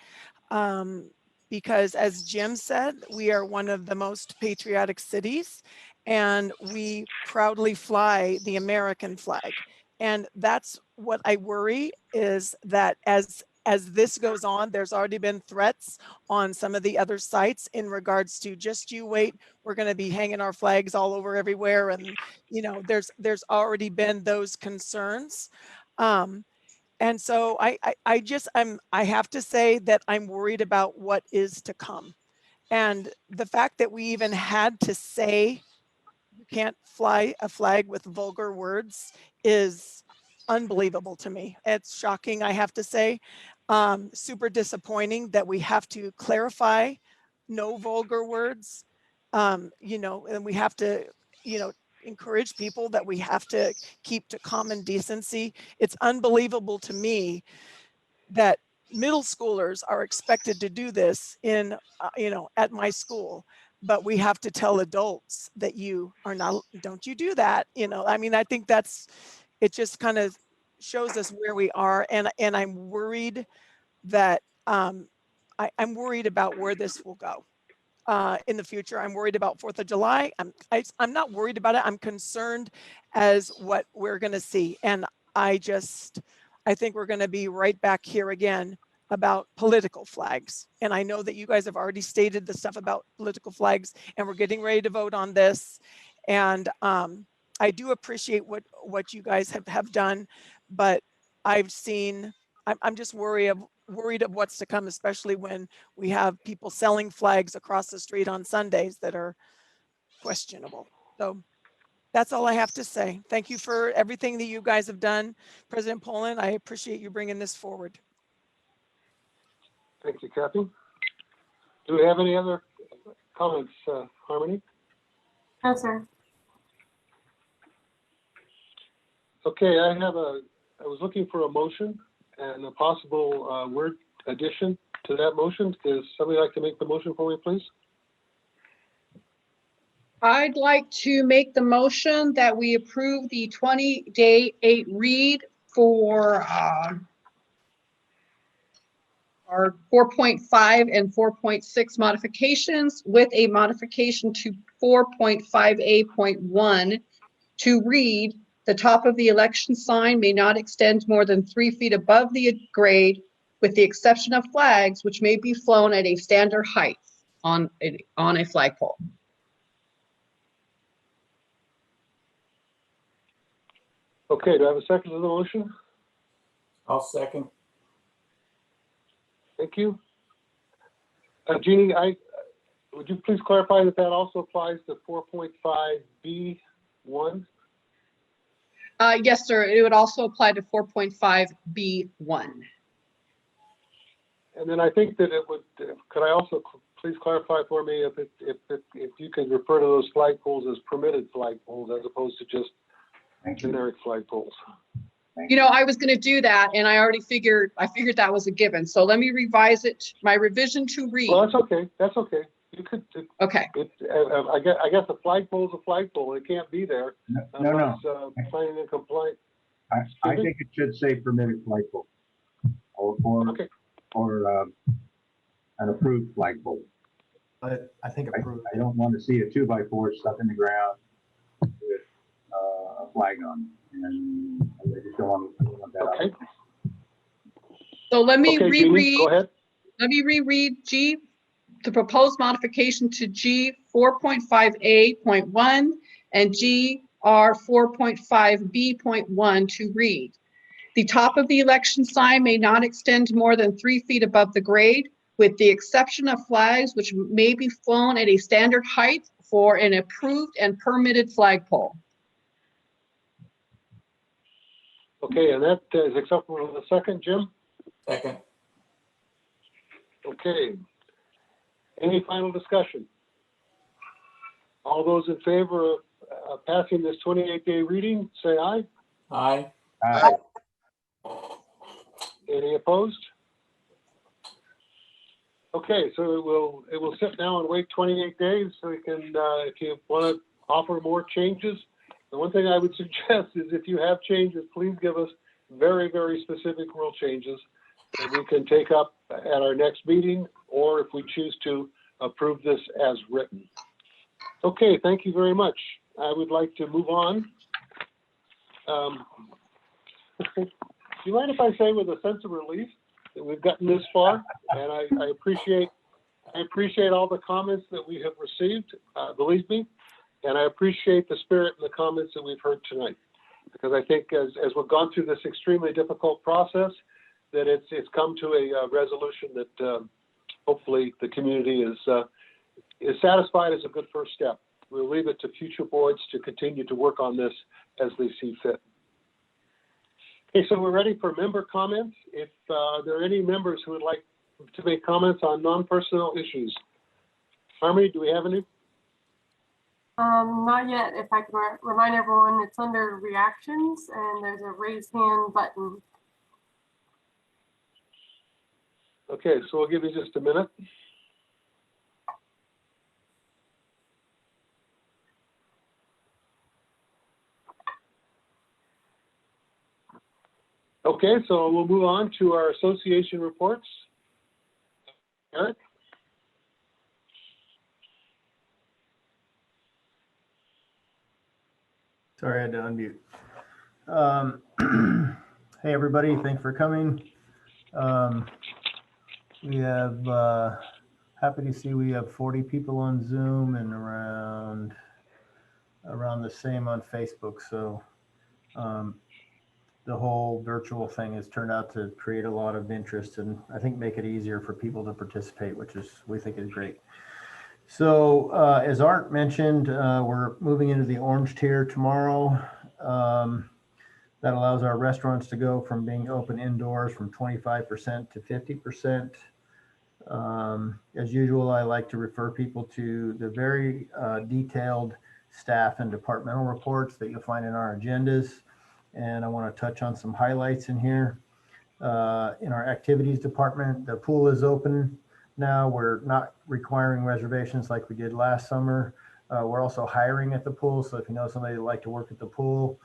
Speaker 15: Because as Jim said, we are one of the most patriotic cities, and we proudly fly the American flag. And that's what I worry, is that as this goes on, there's already been threats on some of the other sites in regards to, just you wait, we're going to be hanging our flags all over everywhere. And, you know, there's already been those concerns. And so I have to say that I'm worried about what is to come. And the fact that we even had to say you can't fly a flag with vulgar words is unbelievable to me. It's shocking, I have to say. Super disappointing that we have to clarify no vulgar words. You know, and we have to, you know, encourage people that we have to keep to common decency. It's unbelievable to me that middle schoolers are expected to do this in, you know, at my school, but we have to tell adults that you are not, don't you do that, you know. I mean, I think it just kind of shows us where we are, and I'm worried that I'm worried about where this will go. In the future, I'm worried about 4th of July. I'm not worried about it. I'm concerned as what we're going to see. And I think we're going to be right back here again about political flags. And I know that you guys have already stated the stuff about political flags, and we're getting ready to vote on this. And I do appreciate what you guys have done, but I'm just worried of what's to come, especially when we have people selling flags across the street on Sundays that are questionable. So that's all I have to say. Thank you for everything that you guys have done. President Poland, I appreciate you bringing this forward.
Speaker 1: Thank you, Kathy. Do we have any other comments, Harmony?
Speaker 2: No, sir.
Speaker 1: Okay, I was looking for a motion and a possible word addition to that motion. Does somebody like to make the motion for me, please?
Speaker 4: I'd like to make the motion that we approve the 20-day 8 read for our 4.5 and 4.6 modifications, with a modification to 4.5A.1 to read: the top of the election sign may not extend more than 3 feet above the grade, with the exception of flags, which may be flown at a standard height on a flagpole.
Speaker 1: Okay, do I have a second to the motion?
Speaker 12: I'll second.
Speaker 1: Thank you. Jeannie, would you please clarify that also applies to 4.5B1?
Speaker 4: Yes, sir. It would also apply to 4.5B1.
Speaker 1: And then I think that it would. Could I also please clarify for me if you could refer to those flagpoles as permitted flagpoles as opposed to just generic flagpoles?
Speaker 4: You know, I was going to do that, and I figured that was a given. So let me revise it. My revision to read.
Speaker 1: Well, that's okay. That's okay. You could.
Speaker 4: Okay.
Speaker 1: I guess a flagpole is a flagpole. It can't be there unless planning and compliant.
Speaker 3: I think it should say permitted flagpole, or an approved flagpole.
Speaker 17: I think approved.
Speaker 3: I don't want to see a 2x4 stuck in the ground with a flag on, and I just don't want that.
Speaker 1: Okay.
Speaker 4: So let me reread.
Speaker 1: Go ahead.
Speaker 4: Let me reread G, the proposed modification to G 4.5A.1 and GR 4.5B.1 to read: The top of the election sign may not extend more than 3 feet above the grade, with the exception of flags which may be flown at a standard height for an approved and permitted flagpole.
Speaker 1: Okay, and that is acceptable with a second, Jim?
Speaker 12: Second.
Speaker 1: Okay. Any final discussion? All those in favor of passing this 28-day reading, say aye.
Speaker 12: Aye.
Speaker 3: Aye.
Speaker 1: Any opposed? Okay, so it will sit now and wait 28 days so we can, if you want to offer more changes. The one thing I would suggest is if you have changes, please give us very, very specific rule changes that we can take up at our next meeting, or if we choose to approve this as written. Okay, thank you very much. I would like to move on. Do you mind if I say with a sense of relief that we've gotten this far? And I appreciate all the comments that we have received, believe me, and I appreciate the spirit and the comments that we've heard tonight. Because I think as we've gone through this extremely difficult process, that it's come to a resolution that hopefully the community is satisfied as a good first step. We'll leave it to future boards to continue to work on this as they see fit. Okay, so we're ready for member comments. If there are any members who would like to make comments on non-personnel issues. Harmony, do we have any?
Speaker 2: Not yet. If I could remind everyone, it's under reactions and there's a raise hand button.
Speaker 1: Okay, so we'll give you just a minute. Okay, so we'll move on to our association reports. Eric?
Speaker 17: Sorry, I had to unmute. Hey, everybody, thanks for coming. We have, happy to see we have 40 people on Zoom and around the same on Facebook. So the whole virtual thing has turned out to create a lot of interest and I think make it easier for people to participate, which we think is great. So as Art mentioned, we're moving into the orange tier tomorrow. That allows our restaurants to go from being open indoors from 25% to 50%. As usual, I like to refer people to the very detailed staff and departmental reports that you'll find in our agendas. And I want to touch on some highlights in here. In our activities department, the pool is open now. We're not requiring reservations like we did last summer. We're also hiring at the pool. So if you know somebody that'd like to work at the pool,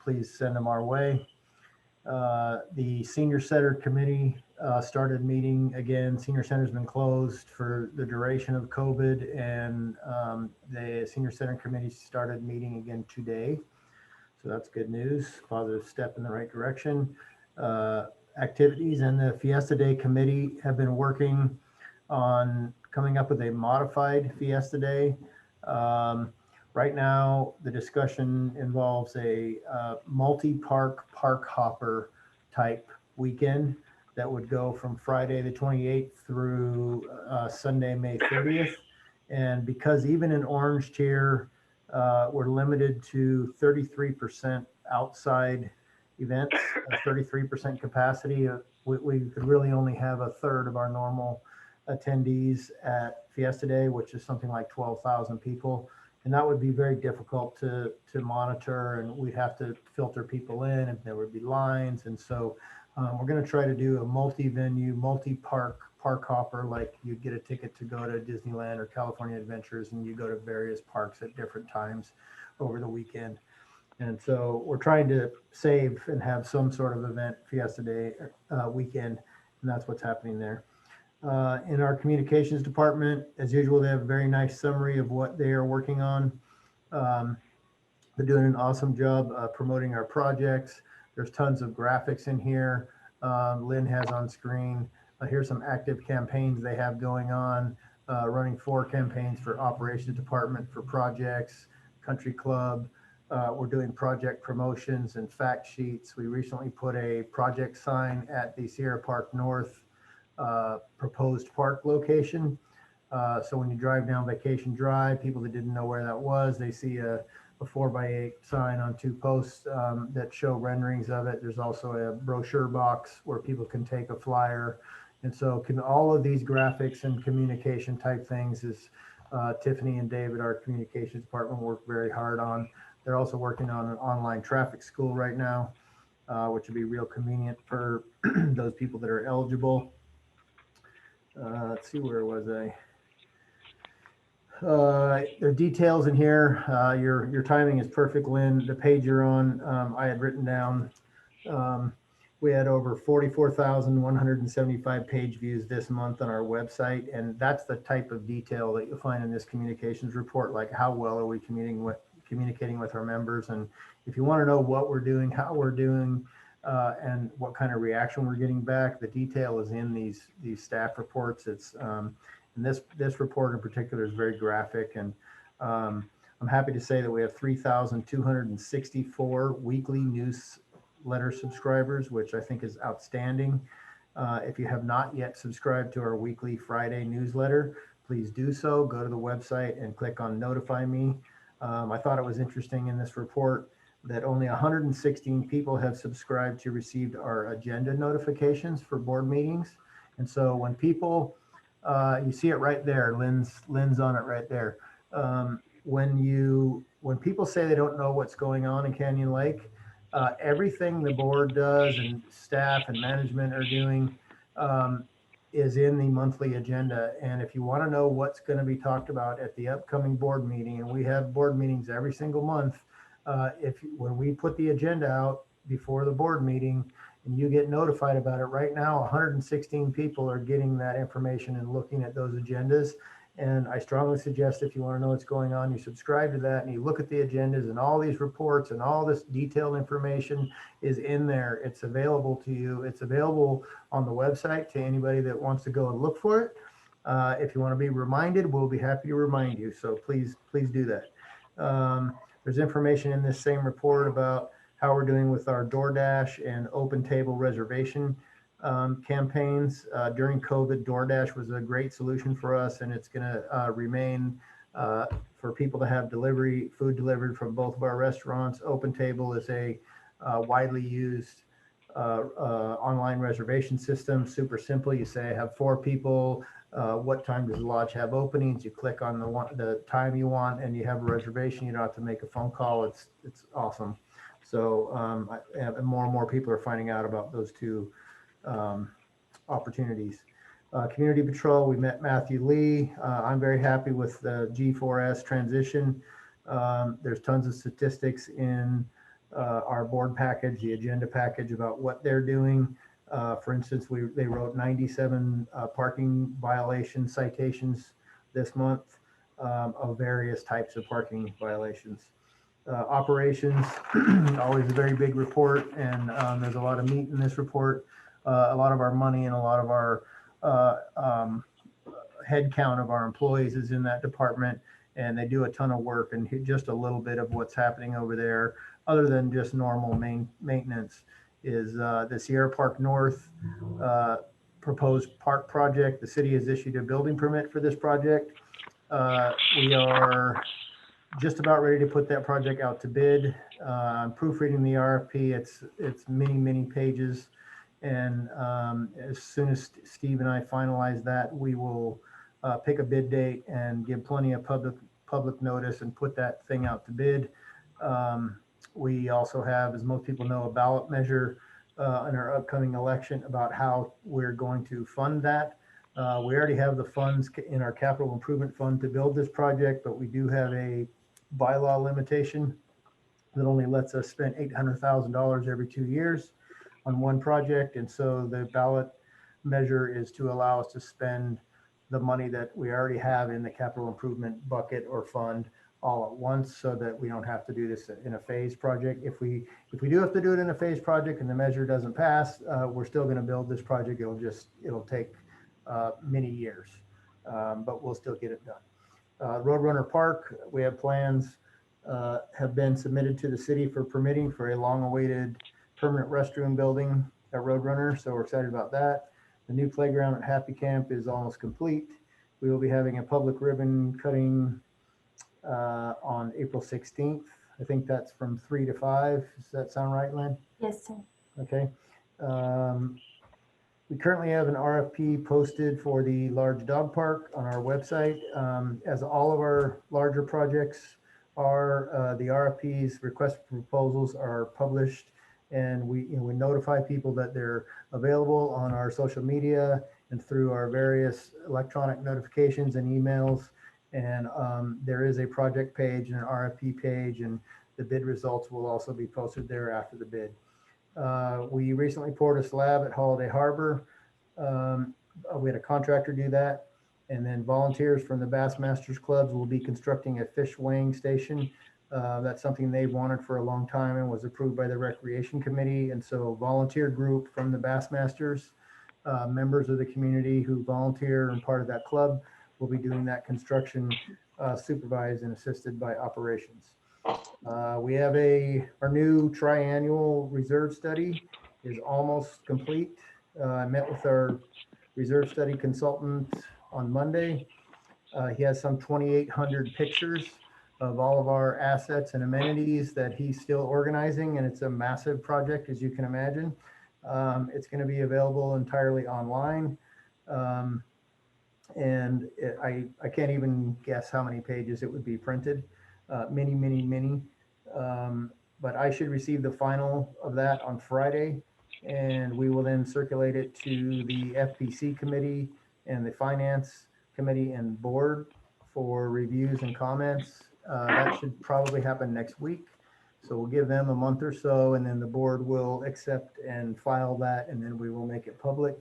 Speaker 17: please send them our way. The senior center committee started meeting again. Senior center's been closed for the duration of COVID, and the senior center committee started meeting again today. So that's good news, positive step in the right direction. Activities and the Fiesta Day committee have been working on coming up with a modified Fiesta Day. Right now, the discussion involves a multi-park park hopper type weekend that would go from Friday the 28th through Sunday, May 30th. And because even in orange tier, we're limited to 33% outside events, 33% capacity. We could really only have a third of our normal attendees at Fiesta Day, which is something like 12,000 people. And that would be very difficult to monitor, and we'd have to filter people in, and there would be lines. And so we're going to try to do a multi-venue, multi-park hopper, like you get a ticket to go to Disneyland or California Adventures, and you go to various parks at different times over the weekend. And so we're trying to save and have some sort of event Fiesta Day weekend, and that's what's happening there. In our communications department, as usual, they have a very nice summary of what they are working on. They're doing an awesome job promoting our projects. There's tons of graphics in here. Lynn has on screen. Here's some active campaigns they have going on, running 4 campaigns for operations department, for projects, country club, We're doing project promotions and fact sheets. We recently put a project sign at the Sierra Park North proposed park location. So when you drive down Vacation Drive, people that didn't know where that was, they see a 4x8 sign on 2 posts that show renderings of it. There's also a brochure box where people can take a flyer. And so all of these graphics and communication type things is Tiffany and David, our communications department, work very hard on. They're also working on an online traffic school right now, which would be real convenient for those people that are eligible. Let's see, where was I? There are details in here. Your timing is perfect, Lynn. The page you're on, I had written down. We had over 44,175 page views this month on our website, and that's the type of detail that you'll find in this communications report, like how well are we communicating with our members. And if you want to know what we're doing, how we're doing, and what kind of reaction we're getting back, the detail is in these staff reports. It's and this report in particular is very graphic, and I'm happy to say that we have 3,264 weekly newsletter subscribers, which I think is outstanding. If you have not yet subscribed to our weekly Friday newsletter, please do so. Go to the website and click on Notify Me. I thought it was interesting in this report that only 116 people have subscribed to receive our agenda notifications for board meetings. And so when people, you see it right there, Lynn's on it right there. When people say they don't know what's going on in Canyon Lake, everything the board does and staff and management are doing is in the monthly agenda. And if you want to know what's going to be talked about at the upcoming board meeting, and we have board meetings every single month, when we put the agenda out before the board meeting and you get notified about it, right now 116 people are getting that information and looking at those agendas. And I strongly suggest, if you want to know what's going on, you subscribe to that and you look at the agendas, and all these reports and all this detailed information is in there. It's available to you. It's available on the website to anybody that wants to go and look for it. If you want to be reminded, we'll be happy to remind you. So please do that. There's information in this same report about how we're doing with our DoorDash and open table reservation campaigns. During COVID, DoorDash was a great solution for us, and it's going to remain for people to have food delivered from both of our restaurants. Open Table is a widely used online reservation system. Super simple. You say I have 4 people. What time does the lodge have openings? You click on the time you want, and you have a reservation. You don't have to make a phone call. It's awesome. So and more people are finding out about those two opportunities. Community Patrol, we met Matthew Lee. I'm very happy with the G4S transition. There's tons of statistics in our board package, the agenda package, about what they're doing. For instance, they wrote 97 parking violation citations this month of various types of parking violations. Operations, always a very big report, and there's a lot of meat in this report. A lot of our money and a lot of our head count of our employees is in that department, and they do a ton of work. And just a little bit of what's happening over there, other than just normal maintenance, is the Sierra Park North proposed park project. The city has issued a building permit for this project. We are just about ready to put that project out to bid. I'm proofreading the RFP. It's many pages. And as soon as Steve and I finalize that, we will pick a bid date and give plenty of public notice and put that thing out to bid. We also have, as most people know, a ballot measure in our upcoming election about how we're going to fund that. We already have the funds in our capital improvement fund to build this project, but we do have a bylaw limitation that only lets us spend $800,000 every 2 years on one project. And so the ballot measure is to allow us to spend the money that we already have in the capital improvement bucket or fund all at once, so that we don't have to do this in a phased project. If we do have to do it in a phased project and the measure doesn't pass, we're still going to build this project. It'll take many years, but we'll still get it done. Roadrunner Park, we have plans have been submitted to the city for permitting for a long-awaited permanent restroom building at Roadrunner, so we're excited about that. The new playground at Happy Camp is almost complete. We will be having a public ribbon cutting on April 16th. I think that's from 3 to 5. Does that sound right, Lynn?
Speaker 9: Yes, sir.
Speaker 17: Okay. We currently have an RFP posted for the large dog park on our website. As all of our larger projects are, the RFPs, request for proposals, are published, and we notify people that they're available on our social media and through our various electronic notifications and emails. And there is a project page and an RFP page, and the bid results will also be posted there after the bid. We recently poured a slab at Holiday Harbor. We had a contractor do that. And then volunteers from the Bassmasters Clubs will be constructing a fish weighing station. That's something they've wanted for a long time and was approved by the Recreation Committee. And so volunteer group from the Bassmasters, members of the community who volunteer and part of that club will be doing that construction, supervised and assisted by operations. We have our new triannual reserve study is almost complete. I met with our reserve study consultant on Monday. He has some 2,800 pictures of all of our assets and amenities that he's still organizing, and it's a massive project, as you can imagine. It's going to be available entirely online. And I can't even guess how many pages it would be printed. Many. But I should receive the final of that on Friday, and we will then circulate it to the FPC committee and the finance committee and board for reviews and comments. That should probably happen next week. So we'll give them a month or so, and then the board will accept and file that, and then we will make it public.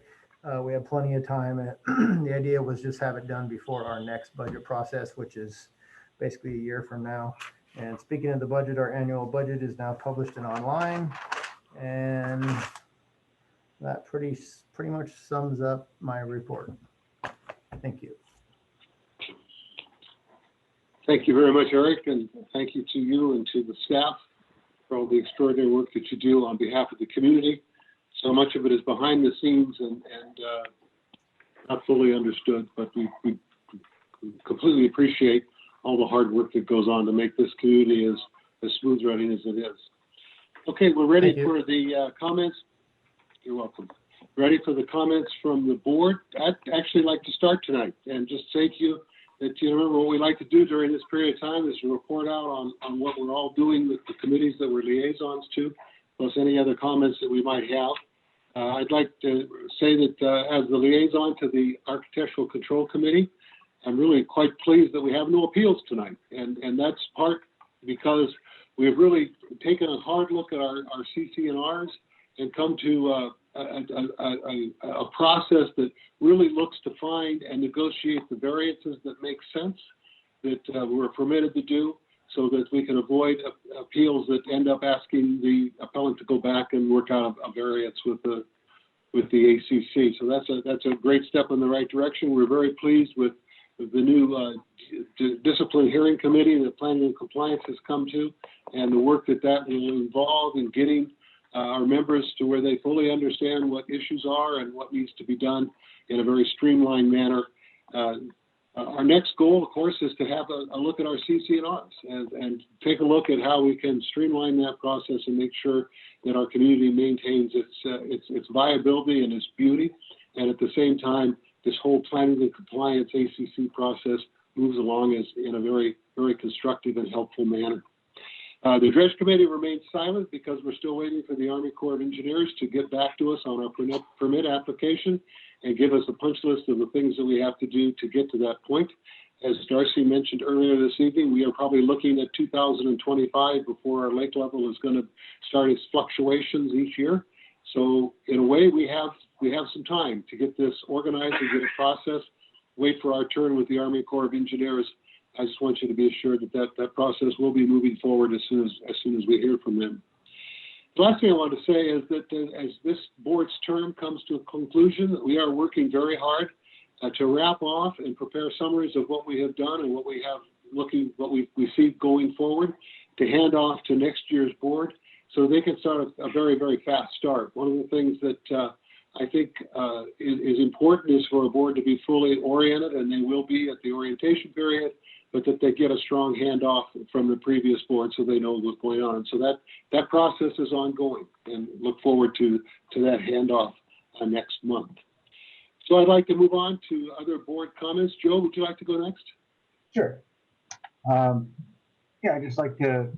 Speaker 17: We have plenty of time. The idea was just have it done before our next budget process, which is basically a year from now. And speaking of the budget, our annual budget is now published and online. And that pretty much sums up my report. Thank you.
Speaker 1: Thank you very much, Eric, and thank you to you and to the staff for all the extraordinary work that you do on behalf of the community. So much of it is behind the scenes and not fully understood, but we completely appreciate all the hard work that goes on to make this community as smooth running as it is. Okay, we're ready for the comments. You're welcome. Ready for the comments from the board. I'd actually like to start tonight and just say to you that, remember what we like to do during this period of time is to report out on what we're all doing with the committees that we're liaisons to, plus any other comments that we might have. I'd like to say that as the liaison to the Architectural Control Committee, I'm really quite pleased that we have no appeals tonight. And that's part because we've really taken a hard look at our CC&Rs and come to a process that really looks to find and negotiate the variances that make sense, that we're permitted to do, so that we can avoid appeals that end up asking the appellant to go back and work out a variance with the ACC. So that's a great step in the right direction. We're very pleased with the new discipline hearing committee that Planning and Compliance has come to, and the work that will involve in getting our members to where they fully understand what issues are and what needs to be done in a very streamlined manner. Our next goal, of course, is to have a look at our CC&Rs and take a look at how we can streamline that process and make sure that our community maintains its viability and its beauty. And at the same time, this whole planning and compliance ACC process moves along in a very, very constructive and helpful manner. The Dredge Committee remains silent because we're still waiting for the Army Corps of Engineers to get back to us on our permit application and give us a punch list of the things that we have to do to get to that point. As Darcy mentioned earlier this evening, we are probably looking at 2025 before our lake level is going to start its fluctuations each year. So in a way, we have some time to get this organized and get it processed, wait for our turn with the Army Corps of Engineers. I just want you to be assured that process will be moving forward as soon as we hear from them. The last thing I want to say is that as this board's term comes to a conclusion, we are working very hard to wrap off and prepare summaries of what we have done and what we have what we see going forward, to hand off to next year's board so they can start a very, very fast start. One of the things that I think is important is for a board to be fully oriented, and they will be at the orientation period, but that they get a strong handoff from the previous board so they know what's going on. So that process is ongoing, and look forward to that handoff next month. So I'd like to move on to other board comments. Joe, would you like to go next?
Speaker 3: Sure. Yeah, I'd just like to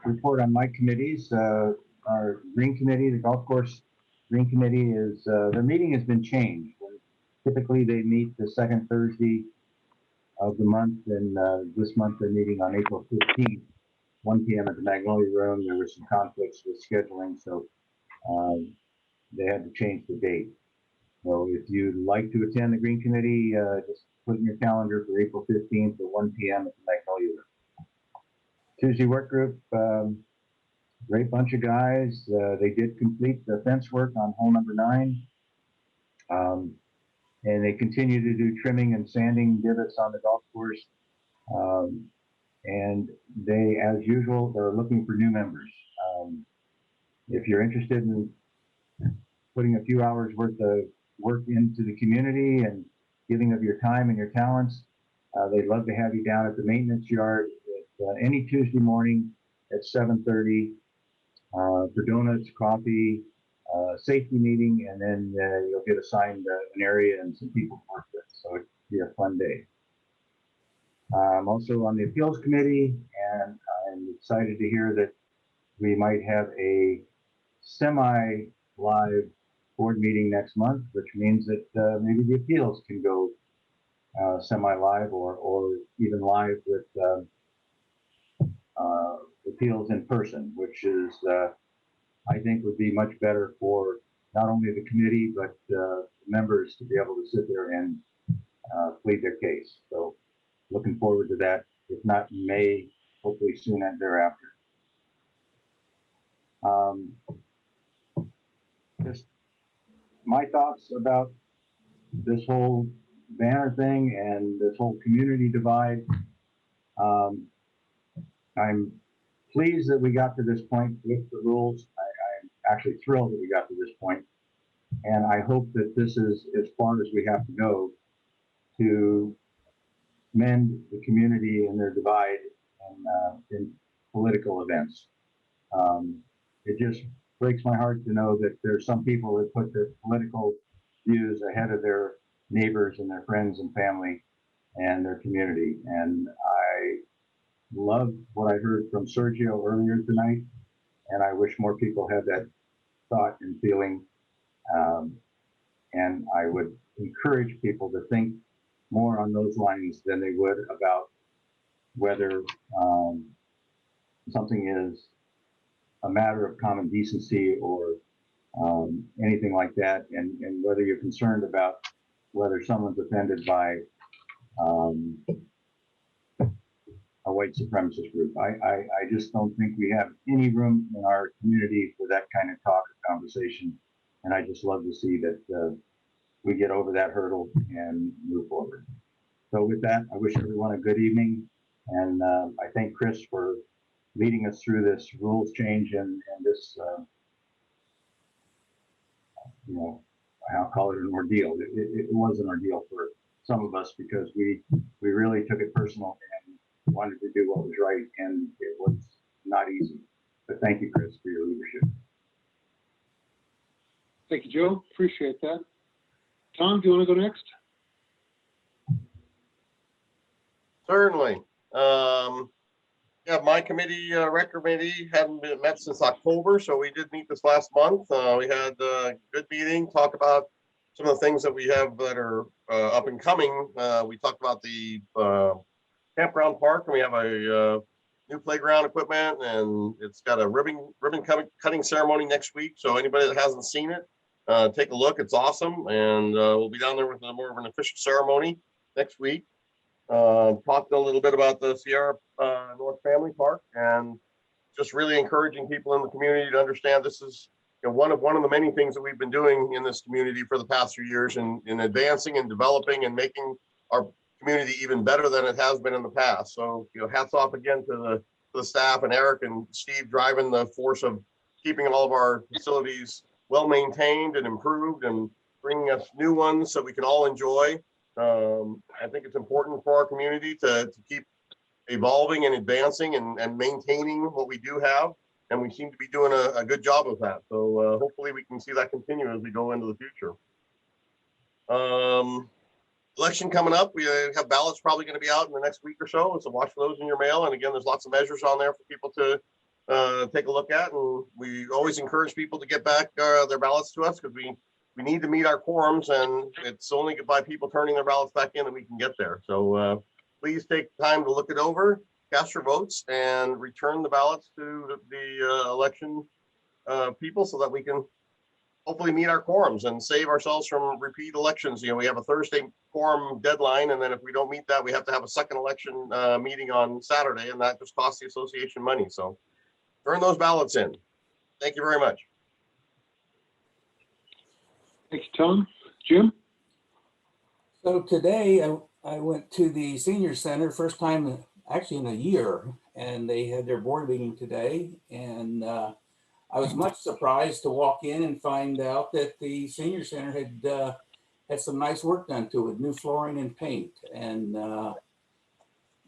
Speaker 3: report on my committees. Our Green Committee, the Golf Course Green Committee is, their meeting has been changed. Typically they meet the second Thursday of the month, and this month they're meeting on April 15th, 1 p.m. at the Magnolia Room. There were some conflicts with scheduling, so they had to change the date. So if you'd like to attend the Green Committee, just put in your calendar for April 15th at 1 p.m. at the Magnolia Room. Tuesday work group, great bunch of guys. They did complete the fence work on hole number 9. And they continue to do trimming and sanding divots on the golf course. And they, as usual, are looking for new members. If you're interested in putting a few hours worth of work into the community and giving of your time and your talents, they'd love to have you down at the maintenance yard at, any Tuesday morning at 7:30 for donuts, coffee, safety meeting, and then you'll get assigned an area and some people to work with. So it'll be a fun day. I'm also on the appeals committee, and I'm excited to hear that we might have a semi-live board meeting next month, which means that maybe the appeals can go semi-live or even live with appeals in person, which is I think would be much better for not only the committee, but members to be able to sit there and plead their case. So looking forward to that, if not in May, hopefully soon and thereafter. Just my thoughts about this whole banner thing and this whole community divide. I'm pleased that we got to this point with the rules. I'm actually thrilled that we got to this point. And I hope that this is as far as we have to go to mend the community and their divide in political events. It just breaks my heart to know that there's some people that put their political views ahead of their neighbors and their friends and family and their community. And I love what I heard from Sergio earlier tonight, and I wish more people had that thought and feeling. And I would encourage people to think more on those lines than they would about whether something is a matter of common decency or anything like that, and whether you're concerned about whether someone's offended by a white supremacist group. I just don't think we have any room in our community for that kind of talk or conversation. And I just love to see that we get over that hurdle and move forward. So with that, I wish everyone a good evening. And I thank Chris for leading us through this rules change and this, you know, I'll call it an ordeal. It was an ordeal for some of us because we really took it personal and wanted to do what was right, and it was not easy. But thank you, Chris, for your leadership.
Speaker 1: Thank you, Joe. Appreciate that. Tom, do you want to go next?
Speaker 13: Certainly. Yeah, my committee, rec committee, hadn't been met since October, so we did meet this last month. We had a good meeting, talk about some of the things that we have that are up and coming. We talked about the campground park, and we have a new playground equipment, and it's got a ribbon cutting ceremony next week. So anybody that hasn't seen it, take a look. It's awesome, and we'll be down there with more of an official ceremony next week. Talked a little bit about the Sierra North Family Park, and just really encouraging people in the community to understand this is, you know, one of the many things that we've been doing in this community for the past few years in advancing and developing and making our community even better than it has been in the past. So, hats off again to the staff and Eric and Steve driving the force of keeping all of our facilities well maintained and improved and bringing us new ones so we can all enjoy. I think it's important for our community to keep evolving and advancing and maintaining what we do have. And we seem to be doing a good job of that. So hopefully we can see that continue as we go into the future. Election coming up. We have ballots probably going to be out in the next week or so. So watch for those in your mail. And again, there's lots of measures on there for people to take a look at. And we always encourage people to get back their ballots to us because we need to meet our quorums, and it's only by people turning their ballots back in that we can get there. So please take time to look it over, cast your votes, and return the ballots to the election people so that we can hopefully meet our quorums and save ourselves from repeat elections. We have a Thursday quorum deadline, and then if we don't meet that, we have to have a second election meeting on Saturday, and that just costs the association money. So turn those ballots in. Thank you very much.
Speaker 1: Thanks, Tom. Jim?
Speaker 12: So today I went to the senior center, first time actually in a year, and they had their board meeting today. And I was much surprised to walk in and find out that the senior center had some nice work done to it, new flooring and paint. And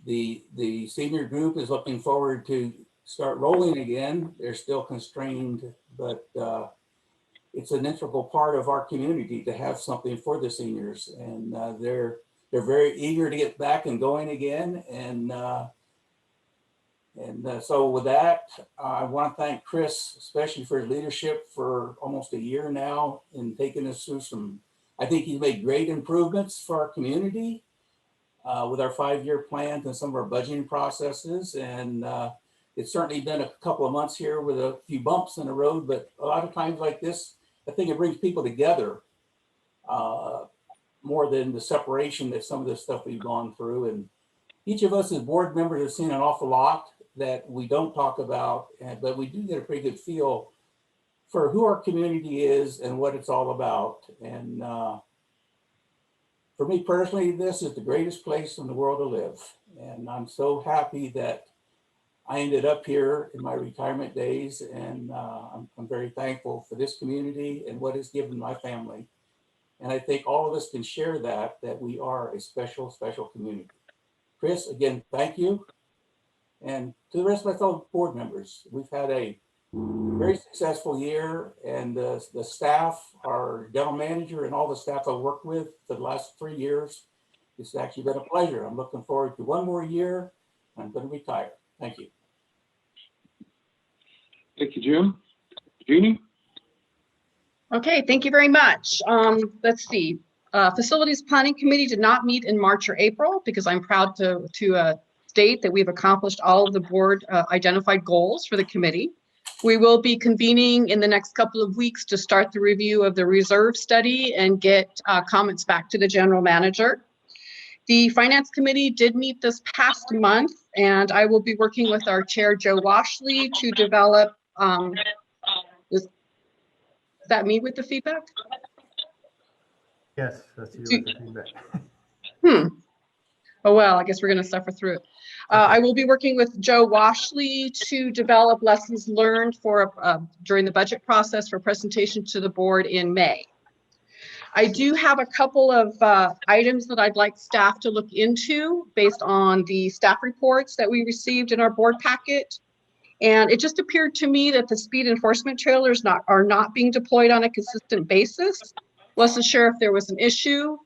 Speaker 12: the senior group is looking forward to start rolling again. They're still constrained, but it's an integral part of our community to have something for the seniors, and they're very eager to get back and going again. And so with that, I want to thank Chris, especially for his leadership for almost a year now in taking us through some. I think he's made great improvements for our community with our 5-year plans and some of our budgeting processes. And it's certainly been a couple of months here with a few bumps in the road, but a lot of times like this, I think it brings people together more than the separation that some of this stuff we've gone through. And each of us as board members have seen an awful lot that we don't talk about, but we do get a pretty good feel for who our community is and what it's all about. And for me personally, this is the greatest place in the world to live. And I'm so happy that I ended up here in my retirement days, and I'm very thankful for this community and what it's given my family. And I think all of us can share that we are a special, special community. Chris, again, thank you. And to the rest of my fellow board members, we've had a very successful year, and the staff, our general manager, and all the staff I've worked with for the last 3 years, it's actually been a pleasure. I'm looking forward to one more year. I'm going to retire. Thank you.
Speaker 1: Thank you, Jim. Jeannie?
Speaker 4: Okay, thank you very much. Let's see. Facilities Planning Committee did not meet in March or April because I'm proud to state that we've accomplished all of the board identified goals for the committee. We will be convening in the next couple of weeks to start the review of the reserve study and get comments back to the general manager. The Finance Committee did meet this past month, and I will be working with our chair, Joe Washley, to develop, does that me with the feedback?
Speaker 17: Yes, that's you with the feedback.
Speaker 4: Oh, well, I guess we're going to suffer through it. I will be working with Joe Washley to develop lessons learned for during the budget process for presentation to the board in May. I do have a couple of items that I'd like staff to look into based on the staff reports that we received in our board packet. And it just appeared to me that the speed enforcement trailers are not being deployed on a consistent basis. Wasn't sure if there was an issue.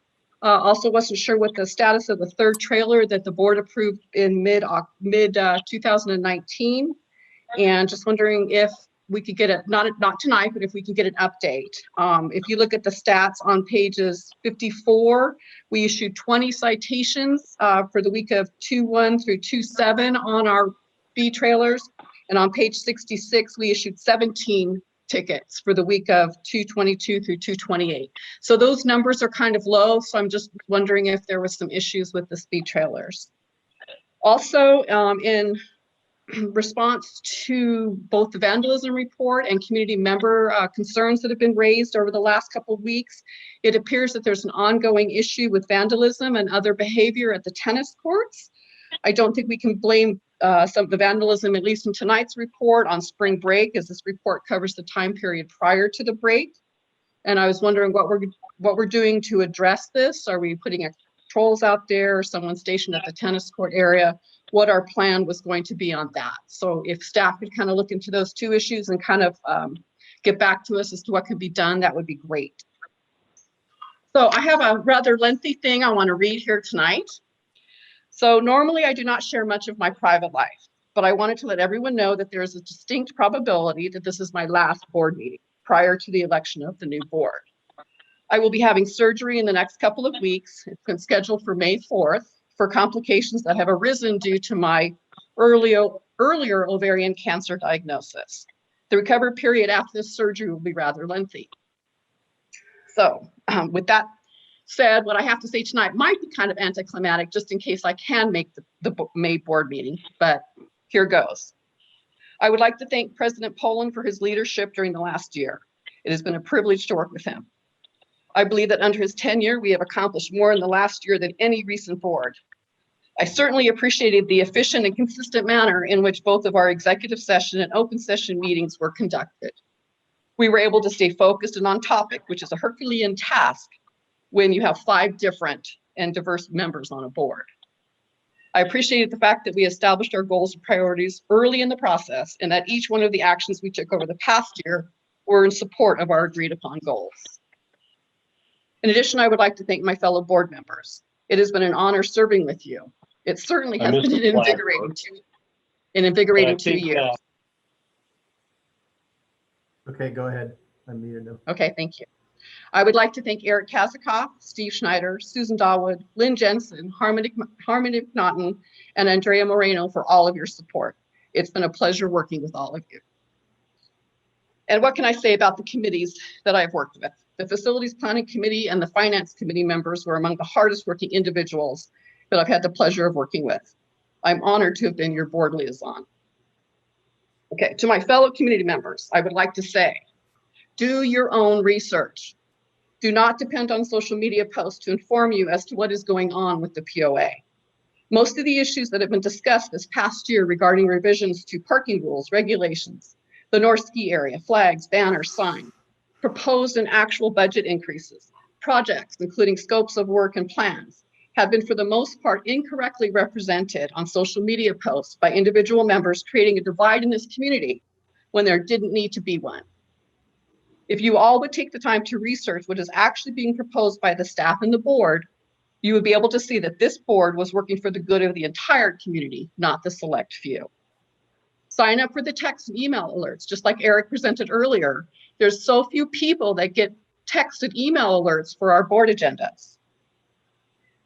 Speaker 4: Also wasn't sure what the status of the third trailer that the board approved in mid 2019. And just wondering if we could get it, not tonight, but if we can get an update. If you look at the stats on pages 54, we issued 20 citations for the week of 2/1 through 2/7 on our B trailers. And on page 66, we issued 17 tickets for the week of 2/22 through 2/28. So those numbers are kind of low. So I'm just wondering if there was some issues with the speed trailers. Also, in response to both the vandalism report and community member concerns that have been raised over the last couple of weeks. It appears that there's an ongoing issue with vandalism and other behavior at the tennis courts. I don't think we can blame some of the vandalism, at least in tonight's report, on spring break, as this report covers the time period prior to the break. And I was wondering what we're doing to address this. Are we putting patrols out there, or someone stationed at the tennis court area? What our plan was going to be on that. So if staff could kind of look into those two issues and kind of get back to us as to what could be done, that would be great. So I have a rather lengthy thing I want to read here tonight. So normally I do not share much of my private life, but I wanted to let everyone know that there is a distinct probability that this is my last board meeting prior to the election of the new board. I will be having surgery in the next couple of weeks. It's been scheduled for May 4th for complications that have arisen due to my earlier ovarian cancer diagnosis. The recovery period after this surgery will be rather lengthy. So with that said, what I have to say tonight might be kind of anticlimactic, just in case I can make the May board meeting, but here goes. I would like to thank President Poland for his leadership during the last year. It has been a privilege to work with him. I believe that under his tenure, we have accomplished more in the last year than any recent board. I certainly appreciated the efficient and consistent manner in which both of our executive session and open session meetings were conducted. We were able to stay focused and on topic, which is a Herculean task when you have 5 different and diverse members on a board. I appreciated the fact that we established our goals and priorities early in the process, and that each one of the actions we took over the past year were in support of our agreed upon goals. In addition, I would like to thank my fellow board members. It has been an honor serving with you. It certainly has been an invigorating 2 years.
Speaker 17: Okay, go ahead. I'm muted now.
Speaker 4: Okay, thank you. I would like to thank Eric Kazikoff, Steve Schneider, Susan Dawood, Lynn Jensen, Harmony McNaughton, and Andrea Moreno for all of your support. It's been a pleasure working with all of you. And what can I say about the committees that I've worked with? The Facilities Planning Committee and the Finance Committee members were among the hardest working individuals that I've had the pleasure of working with. I'm honored to have been your board liaison. Okay, to my fellow community members, I would like to say, do your own research. Do not depend on social media posts to inform you as to what is going on with the POA. Most of the issues that have been discussed this past year regarding revisions to parking rules, regulations, the North Ski area, flags, banners, signs, proposed and actual budget increases, projects, including scopes of work and plans, have been for the most part incorrectly represented on social media posts by individual members, creating a divide in this community when there didn't need to be one. If you all would take the time to research what is actually being proposed by the staff and the board, you would be able to see that this board was working for the good of the entire community, not the select few. Sign up for the text and email alerts, just like Eric presented earlier. There's so few people that get text and email alerts for our board agendas.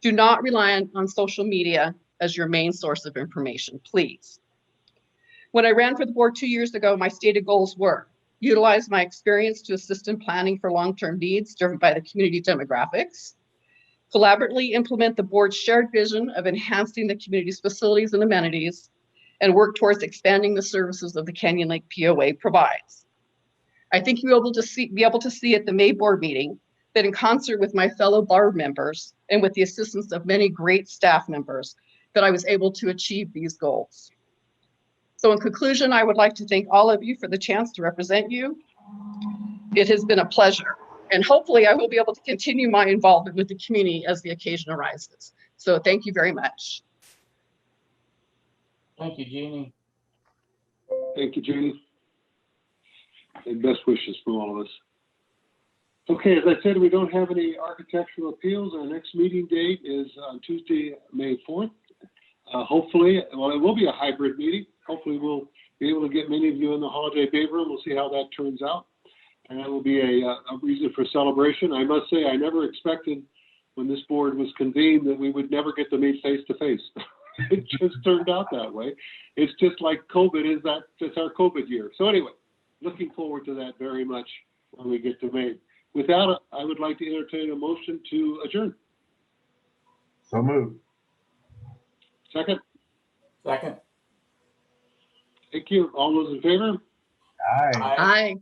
Speaker 4: Do not rely on social media as your main source of information, please. When I ran for the board 2 years ago, my stated goals were utilize my experience to assist in planning for long-term needs driven by the community demographics, collaboratively implement the board's shared vision of enhancing the community's facilities and amenities, and work towards expanding the services of the Canyon Lake POA provides. I think you'll be able to see at the May board meeting that in concert with my fellow board members and with the assistance of many great staff members, that I was able to achieve these goals. So in conclusion, I would like to thank all of you for the chance to represent you. It has been a pleasure, and hopefully I will be able to continue my involvement with the community as the occasion arises. So thank you very much.
Speaker 12: Thank you, Jeannie.
Speaker 1: Thank you, Jeannie. And best wishes from all of us. Okay, as I said, we don't have any architectural appeals. Our next meeting date is on Tuesday, May 4th. Hopefully, well, it will be a hybrid meeting. Hopefully we'll be able to get many of you in the holiday bay room. We'll see how that turns out. And that will be a reason for celebration. I must say, I never expected when this board was convened that we would never get to meet face to face. It just turned out that way. It's just like COVID is that, it's our COVID year. So anyway, looking forward to that very much when we get to May. With that, I would like to entertain a motion to adjourn.
Speaker 3: So moved.
Speaker 1: Second?
Speaker 12: Second.
Speaker 1: Thank you. All those in favor?
Speaker 3: Aye.
Speaker 4: Aye.